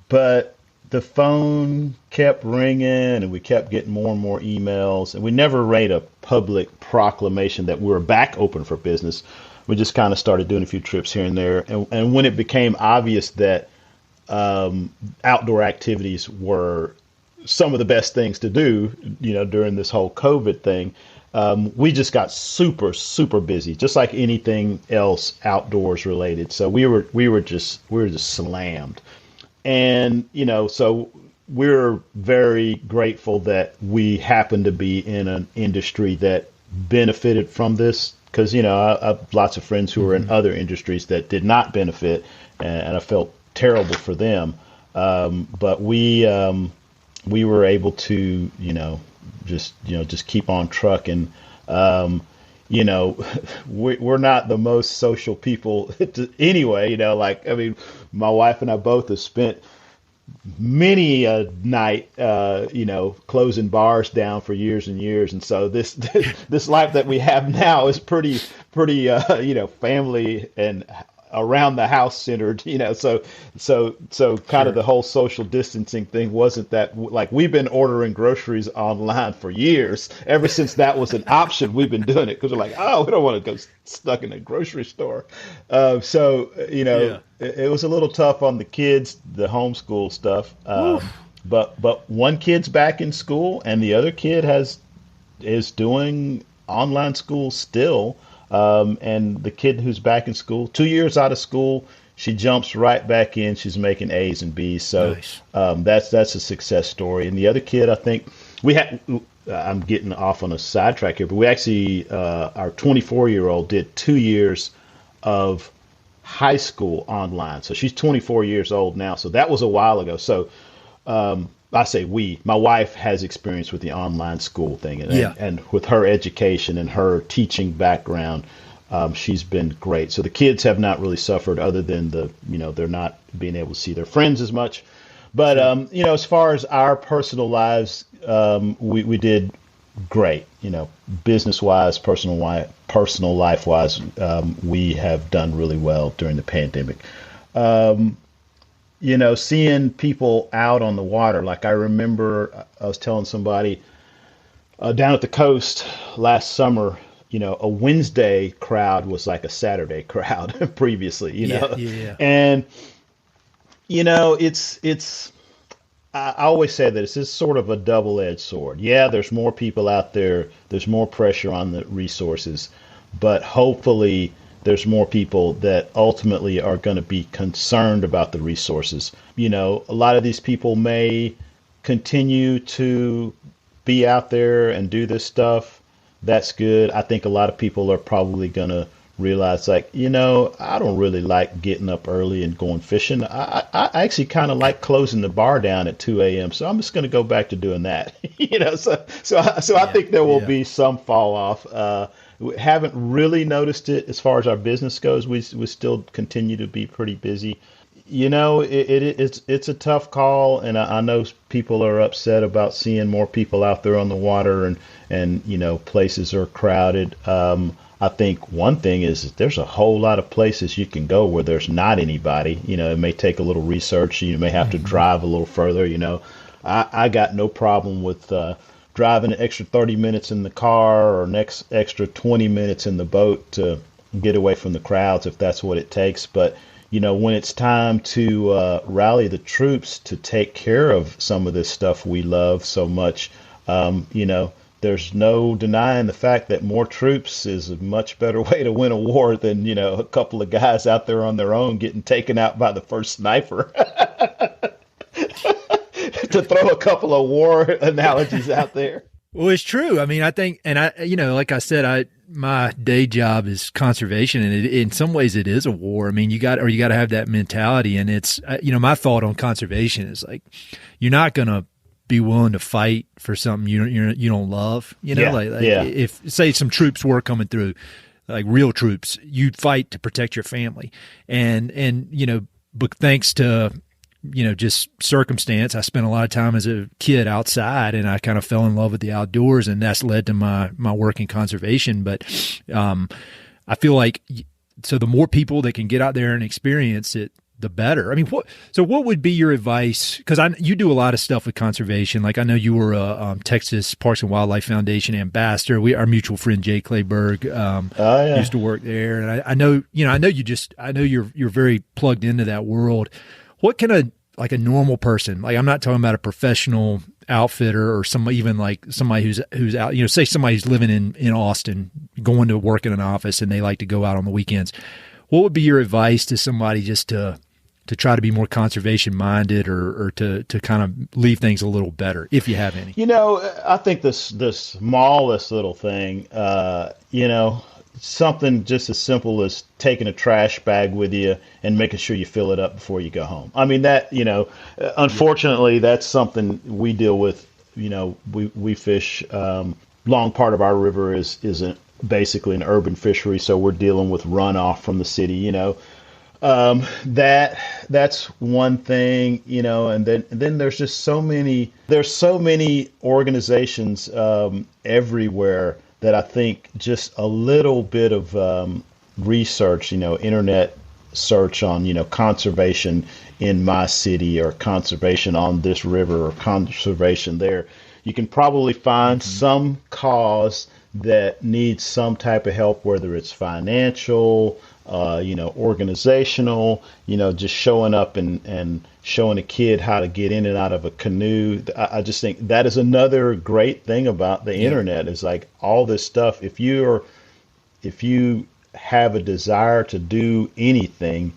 But the phone kept ringing and we kept getting more and more emails, and we never made a public proclamation that we were back open for business. We just kind of started doing a few trips here and there. And when it became obvious that outdoor activities were some of the best things to do, during this whole COVID thing, we just got super, super busy, just like anything else outdoors related. So we were just slammed. And, so we're very grateful that we happen to be in an industry that benefited from this, because, I have lots of friends who are in other industries that did not benefit, and I felt terrible for them. But we were able to, just keep on trucking. We're not the most social people anyway, my wife and I both have spent many a night, closing bars down for years and years. And so this life that we have now is pretty, family and around the house centered, so kind of the whole social distancing thing wasn't that, we've been ordering groceries online for years. Ever since that was an option, we've been doing it because we're like, we don't want to go stuck in a grocery store. It was a little tough on the kids, the homeschool stuff. But one kid's back in school and the other kid is doing online school still. And the kid who's back in school, 2 years out of school, she jumps right back in. She's making A's and B's. So nice. That's a success story. And the other kid, I think I'm getting off on a sidetrack here, but we actually, our 24-year-old did 2 years of high school online. So she's 24 years old now. So that was a while ago. So I say my wife has experience with the online school thing, and with her education and her teaching background, she's been great. So the kids have not really suffered, other than they're not being able to see their friends as much. But, as far as our personal lives, we did great, business wise, personal life wise, we have done really well during the pandemic. Seeing people out on the water. Like I remember I was telling somebody down at the coast last summer, a Wednesday crowd was like a Saturday crowd previously,
Yeah.
And, I always say that it's just sort of a double-edged sword. Yeah, there's more people out there. There's more pressure on the resources, but hopefully there's more people that ultimately are going to be concerned about the resources. A lot of these people may continue to be out there and do this stuff. That's good. I think a lot of people are probably going to realize, I don't really like getting up early and going fishing. I actually kind of like closing the bar down at 2 a.m. So I'm just going to go back to doing that. I think there will be some fall off. We haven't really noticed it as far as our business goes. We still continue to be pretty busy. It's a tough call, and I know people are upset about seeing more people out there on the water, and places are crowded. I think one thing is that there's a whole lot of places you can go where there's not anybody. It may take a little research. You may have to drive a little further. I got no problem with driving an extra 30 minutes in the car or next extra 20 minutes in the boat to get away from the crowds if that's what it takes. But, when it's time to rally the troops to take care of some of this stuff we love so much, there's no denying the fact that more troops is a much better way to win a war than, a couple of guys out there on their own getting taken out by the first sniper. To throw a couple of war analogies out there.
Well, it's true. I mean, I think, and like I said, my day job is conservation, and in some ways it is a war. I mean, you got to have that mentality. And it's, my thought on conservation is like, you're not going to be willing to fight for something you don't love, if say some troops were coming through, like real troops, you'd fight to protect your family. And, but thanks to, just circumstance, I spent a lot of time as a kid outside, and I kind of fell in love with the outdoors, and that's led to my work in conservation. But I feel like, so the more people that can get out there and experience it, the better. I mean, what would be your advice? Because you do a lot of stuff with conservation. Like, I know you were a Texas Parks and Wildlife Foundation ambassador. Our mutual friend Jay Clayburgh used to work there, and I know you're very plugged into that world. What can a normal person, like, I'm not talking about a professional outfitter or somebody who's out, say somebody who's living in Austin, going to work in an office, and they like to go out on the weekends. What would be your advice to somebody just to try to be more conservation minded, or to kind of leave things a little better, if you have any?
I think the smallest little thing, something just as simple as taking a trash bag with you and making sure you fill it up before you go home. I mean, that, unfortunately, that's something we deal with. We fish, long part of our river is basically an urban fishery, so we're dealing with runoff from the city. That's one thing, and then there's just so many organizations everywhere that I think just a little bit of research, internet search on, conservation in my city, or conservation on this river, or conservation there. You can probably find some cause that needs some type of help, whether it's financial, organizational, just showing up and showing a kid how to get in and out of a canoe. I just think that is another great thing about the internet, is like all this stuff. If you have a desire to do anything,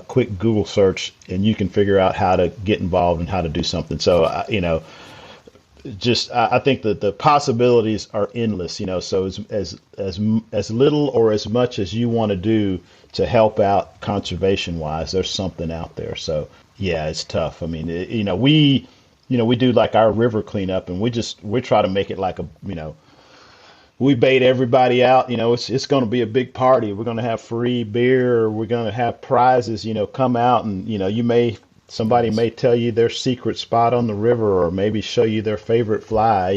quick Google search, and you can figure out how to get involved and how to do something. So, I think that the possibilities are endless, so as little or as much as you want to do to help out conservation wise, there's something out there. So yeah, it's tough. I mean, we do like our river cleanup, and we try to make it like we bait everybody out. It's going to be a big party. We're going to have free beer. We're going to have prizes, come out, and, somebody may tell you their secret spot on the river, or maybe show you their favorite fly,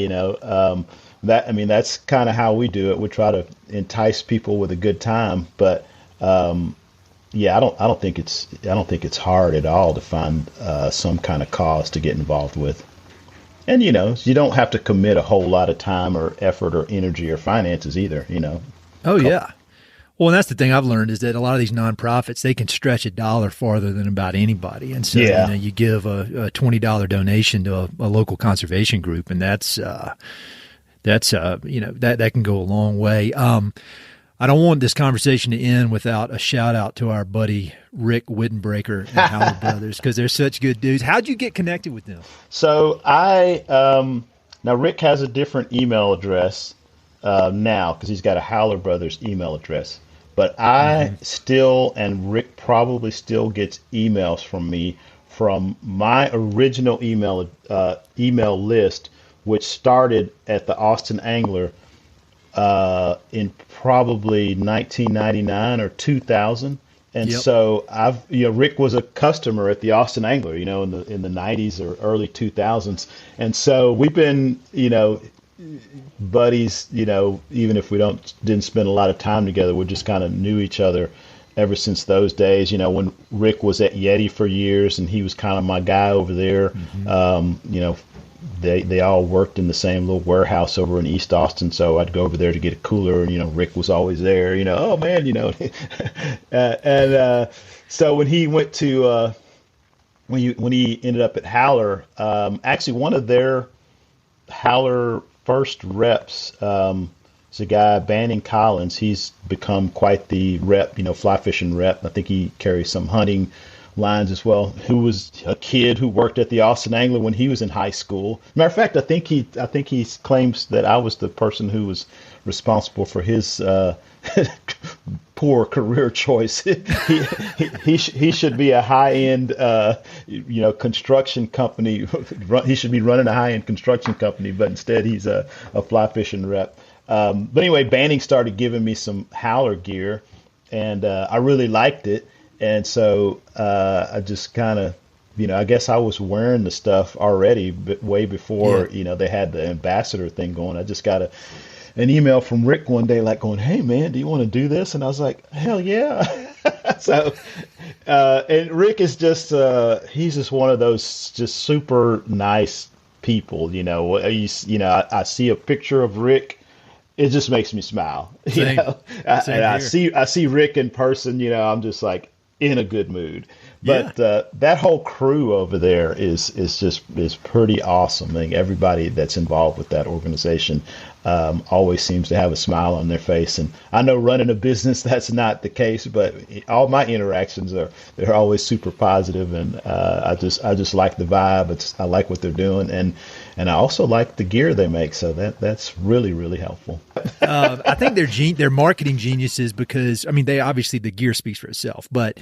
that's kind of how we do it. We try to entice people with a good time, but, I don't think it's hard at all to find, some kind of cause to get involved with. And, you don't have to commit a whole lot of time or effort or energy or finances either,
Oh, yeah. Well, and that's the thing I've learned, is that a lot of these nonprofits, they can stretch a dollar farther than about anybody. And so, you give a $20 donation to a local conservation group, and that can go a long way. I don't want this conversation to end without a shout out to our buddy Rick Wittenbreaker and Howler Brothers, because they're such good dudes. How'd you get connected with them?
So now Rick has a different email address now, because he's got a Howler Brothers email address. But I still, and Rick probably still, gets emails from me from my original email list, which started at the Austin Angler in probably 1999 or 2000. And so Rick was a customer at the Austin Angler, in the 90s or early 2000s. And so we've been, buddies, even if we didn't spend a lot of time together, we just kind of knew each other ever since those days. When Rick was at Yeti for years, and he was kind of my guy over there, they all worked in the same little warehouse over in East Austin, so I'd go over there to get a cooler, and Rick was always there. Oh man, and so when he went to when he ended up at Howler, actually one of their Howler first reps is a guy, Banning Collins. He's become quite the rep, fly fishing rep. I think he carries some hunting lines as well. Who was a kid who worked at the Austin Angler when he was in high school. Matter of fact, I think he claims that I was the person who was responsible for his poor career choice. he should be a high end construction company. He should be running a high end construction company, but instead he's a fly fishing rep. But anyway, Banning started giving me some Howler gear, and I really liked it. And so I just kind of, I guess I was wearing the stuff already, but way before, they had the ambassador thing going. I just got an email from Rick one day, like going, "Hey man, do you want to do this?" And I was like, "Hell yeah!" So, and Rick is just, he's just one of those just super nice people. I see a picture of Rick. It just makes me smile.
Same.
I see Rick in person. I'm just like in a good mood. But that whole crew over there is pretty awesome. I think everybody that's involved with that organization always seems to have a smile on their face. And I know running a business that's not the case, but all my interactions they're always super positive, and I just like the vibe. I like what they're doing, and I also like the gear they make. So that's really, really helpful.
I think they're marketing geniuses because they obviously, the gear speaks for itself, but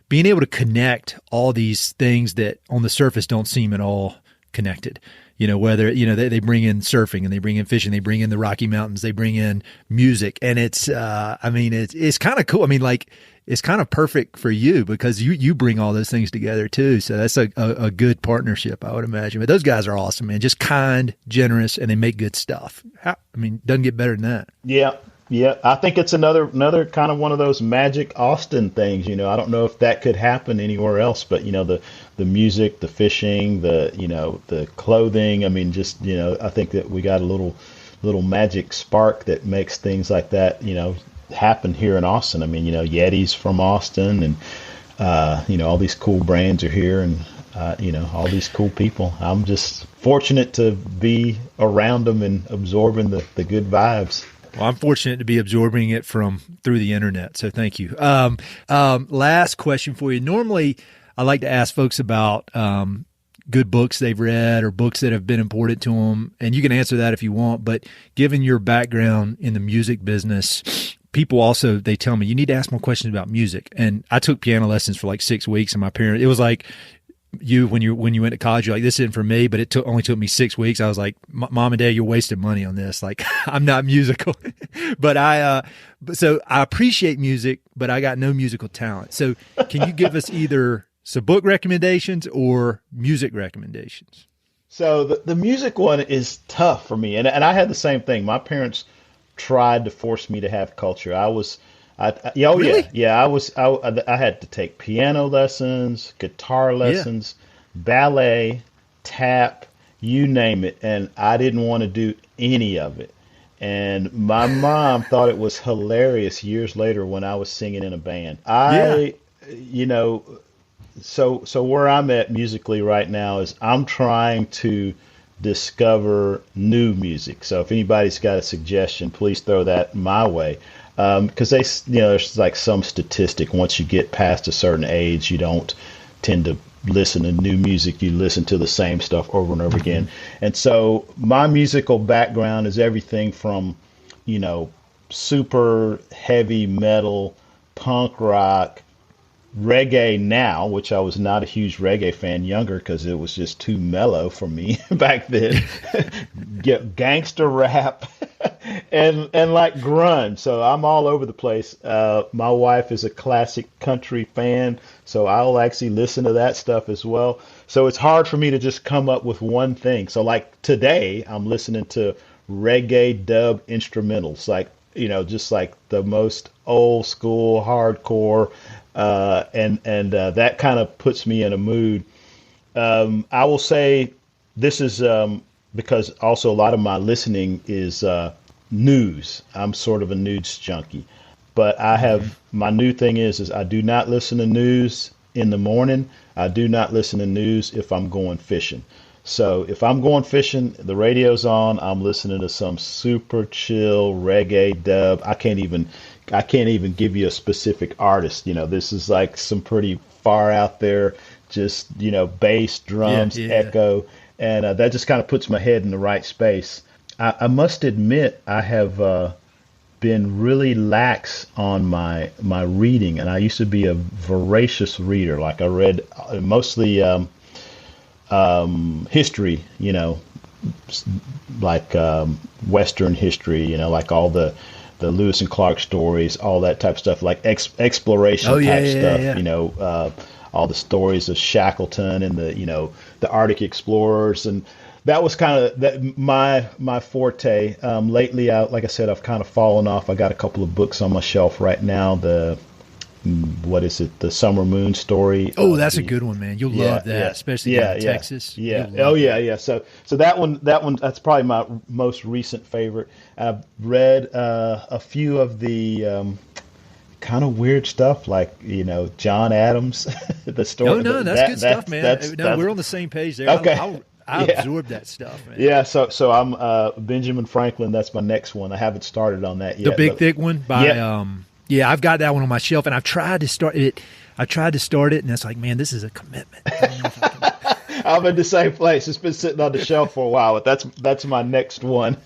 being able to connect all these things that on the surface don't seem at all connected, whether, they bring in surfing and they bring in fishing, they bring in the Rocky Mountains, they bring in music. And it's kind of cool. It's kind of perfect for you because you bring all those things together too. So that's a good partnership, I would imagine. But those guys are awesome, man. Just kind, generous, and they make good stuff. Doesn't get better than that.
Yeah. Yeah, I think it's another kind of one of those magic Austin things. I don't know if that could happen anywhere else, but the music, the fishing, the clothing. I think that we got a little magic spark that makes things like that, happen here in Austin. Yeti's from Austin, and all these cool brands are here, and all these cool people. I'm just fortunate to be around them and absorbing the good vibes.
Well, I'm fortunate to be absorbing it through the internet, so thank you. Last question for you. Normally, I like to ask folks about good books they've read or books that have been important to them, and you can answer that if you want. But given your background in the music business, people also, they tell me, you need to ask more questions about music. And I took piano lessons for like 6 weeks, and my parents, it was like, when you went to college, you're like, this isn't for me, but it only took me 6 weeks. I was like, Mom and Dad, you're wasting money on this. Like, I'm not musical, but so I appreciate music, but I got no musical talent. So can you give us either some book recommendations or music recommendations?
So the music one is tough for me. And I had the same thing. My parents tried to force me to have culture.
Really?
Yeah. I had to take piano lessons, guitar lessons, ballet, tap, you name it, and I didn't want to do any of it. And my mom thought it was hilarious years later when I was singing in a band. So where I'm at musically right now is I'm trying to discover new music. So if anybody's got a suggestion, please throw that my way. Because there's like some statistic, once you get past a certain age, you don't tend to listen to new music. You listen to the same stuff over and over again. And so my musical background is everything from, super heavy metal, punk rock, reggae now, which I was not a huge reggae fan younger because it was just too mellow for me back then. Gangster rap and like grunge. So I'm all over the place. My wife is a classic country fan, so I'll actually listen to that stuff as well. So it's hard for me to just come up with one thing. So like today, I'm listening to reggae dub instrumentals, like just like the most old school hardcore. And that kind of puts me in a mood. I will say this is because also a lot of my listening is news. I'm sort of a news junkie, but I have my new thing is I do not listen to news in the morning. I do not listen to news if I'm going fishing. So if I'm going fishing, the radio's on, I'm listening to some super chill reggae dub. I can't even give you a specific artist. This is like some pretty far out there, just, bass, drums, echo. And that just kind of puts my head in the right space. I must admit, I have been really lax on my reading. And I used to be a voracious reader. Like I read mostly history, like Western history, like all the Lewis and Clark stories, all that type of stuff, like exploration type stuff, all the stories of Shackleton and the Arctic explorers. And that was kind of my forte. Lately, like I said, I've kind of fallen off. I got a couple of books on my shelf right now. What is it? The Summer Moon Story.
Oh, that's a good one, man. You'll love that, especially in Texas.
Yeah. Oh, yeah. So that one, that's probably my most recent favorite. I've read a few of the kind of weird stuff, like John Adams, the story.
Oh no, that's good stuff, man. We're on the same page there.
Okay.
I absorb that stuff, man.
Yeah, so I'm Benjamin Franklin. That's my next one. I haven't started on that yet.
The big thick one by yeah, I've got that one on my shelf, and I've tried to start it. And it's like, man, this is a commitment. I don't know if I can.
I'm in the same place. It's been sitting on the shelf for a while, but that's my next one.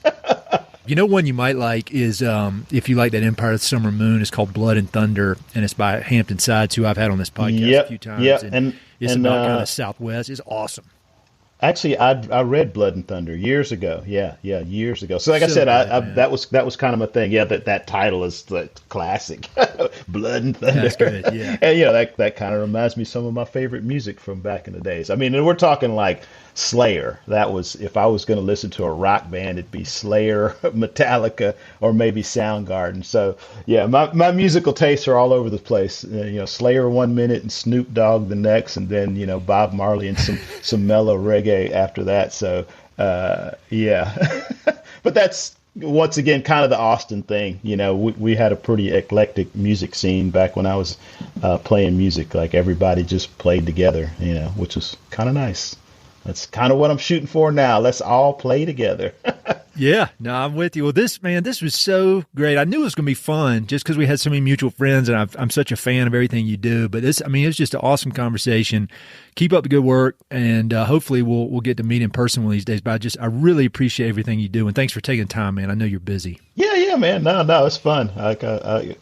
One you might like is if you like that Empire of the Summer Moon. It's called Blood and Thunder, and it's by Hampton Sides, who I've had on this podcast a few times.
Yeah,
and it's about kind of Southwest. It's awesome.
Actually, I read Blood and Thunder years ago. Yeah, years ago. So, like I said, that was kind of my thing. Yeah, that title is the classic, Blood and Thunder.
That's good. Yeah,
and that kind of reminds me of some of my favorite music from back in the days. I mean, and we're talking like Slayer. That was, if I was going to listen to a rock band, it'd be Slayer, Metallica, or maybe Soundgarden. So yeah, my musical tastes are all over the place. Slayer 1 minute and Snoop Dogg the next, and then Bob Marley and some mellow reggae after that. So yeah, but that's once again kind of the Austin thing. We had a pretty eclectic music scene back when I was playing music. Like everybody just played together, which was kind of nice. That's kind of what I'm shooting for now. Let's all play together.
Yeah, no, I'm with you. Well, this was so great. I knew it was going to be fun just because we had so many mutual friends, and I'm such a fan of everything you do. But it was just an awesome conversation. Keep up the good work, and hopefully we'll get to meet in person one of these days. But I really appreciate everything you do, and thanks for taking time, man. I know you're busy.
Yeah, man. No, it's fun. I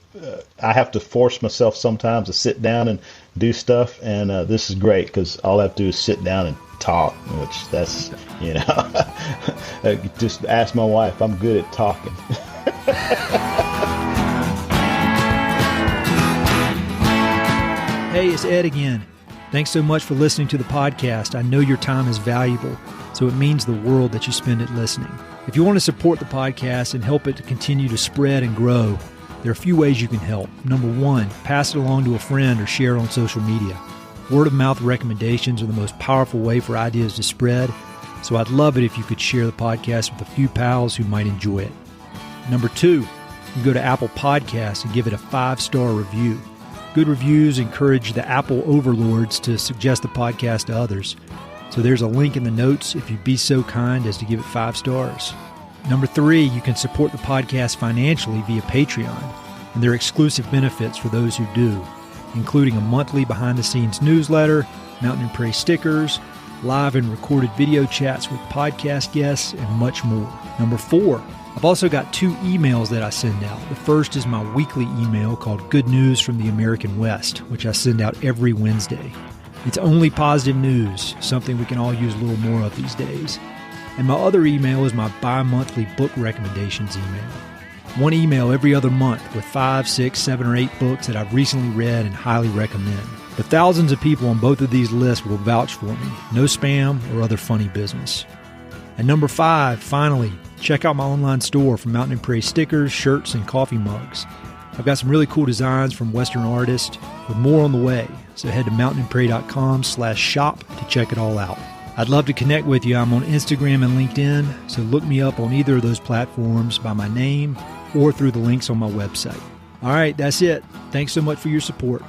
have to force myself sometimes to sit down and do stuff, and this is great because all I have to do is sit down and talk, which that's just ask my wife. I'm good at talking.
Hey, it's Ed again. Thanks so much for listening to the podcast. I know your time is valuable, so it means the world that you spend it listening. If you want to support the podcast and help it to continue to spread and grow, there are a few ways you can help. Number one, pass it along to a friend or share it on social media. Word of mouth recommendations are the most powerful way for ideas to spread, so I'd love it if you could share the podcast with a few pals who might enjoy it. Number two, you go to Apple Podcasts and give it a 5-star review. Good reviews encourage the Apple overlords to suggest the podcast to others. So there's a link in the notes if you'd be so kind as to give it 5 stars. Number three, you can support the podcast financially via Patreon, and there are exclusive benefits for those who do, including a monthly behind-the-scenes newsletter, Mountain and Prairie stickers, live and recorded video chats with podcast guests, and much more. Number four, I've also got 2 emails that I send out. The first is my weekly email called Good News from the American West, which I send out every Wednesday. It's only positive news, something we can all use a little more of these days. And my other email is my bi-monthly book recommendations email. One email every other month with 5, 6, 7, or 8 books that I've recently read and highly recommend. The thousands of people on both of these lists will vouch for me. No spam or other funny business. And number 5, finally, check out my online store for Mountain and Prairie stickers, shirts, and coffee mugs. I've got some really cool designs from Western artists with more on the way. So head to mountainandprairie.com/shop to check it all out.
I'd love to connect with you. I'm on Instagram and LinkedIn, so look me up on either of those platforms by my name or through the links on my website. All right, that's it. Thanks so much for your support.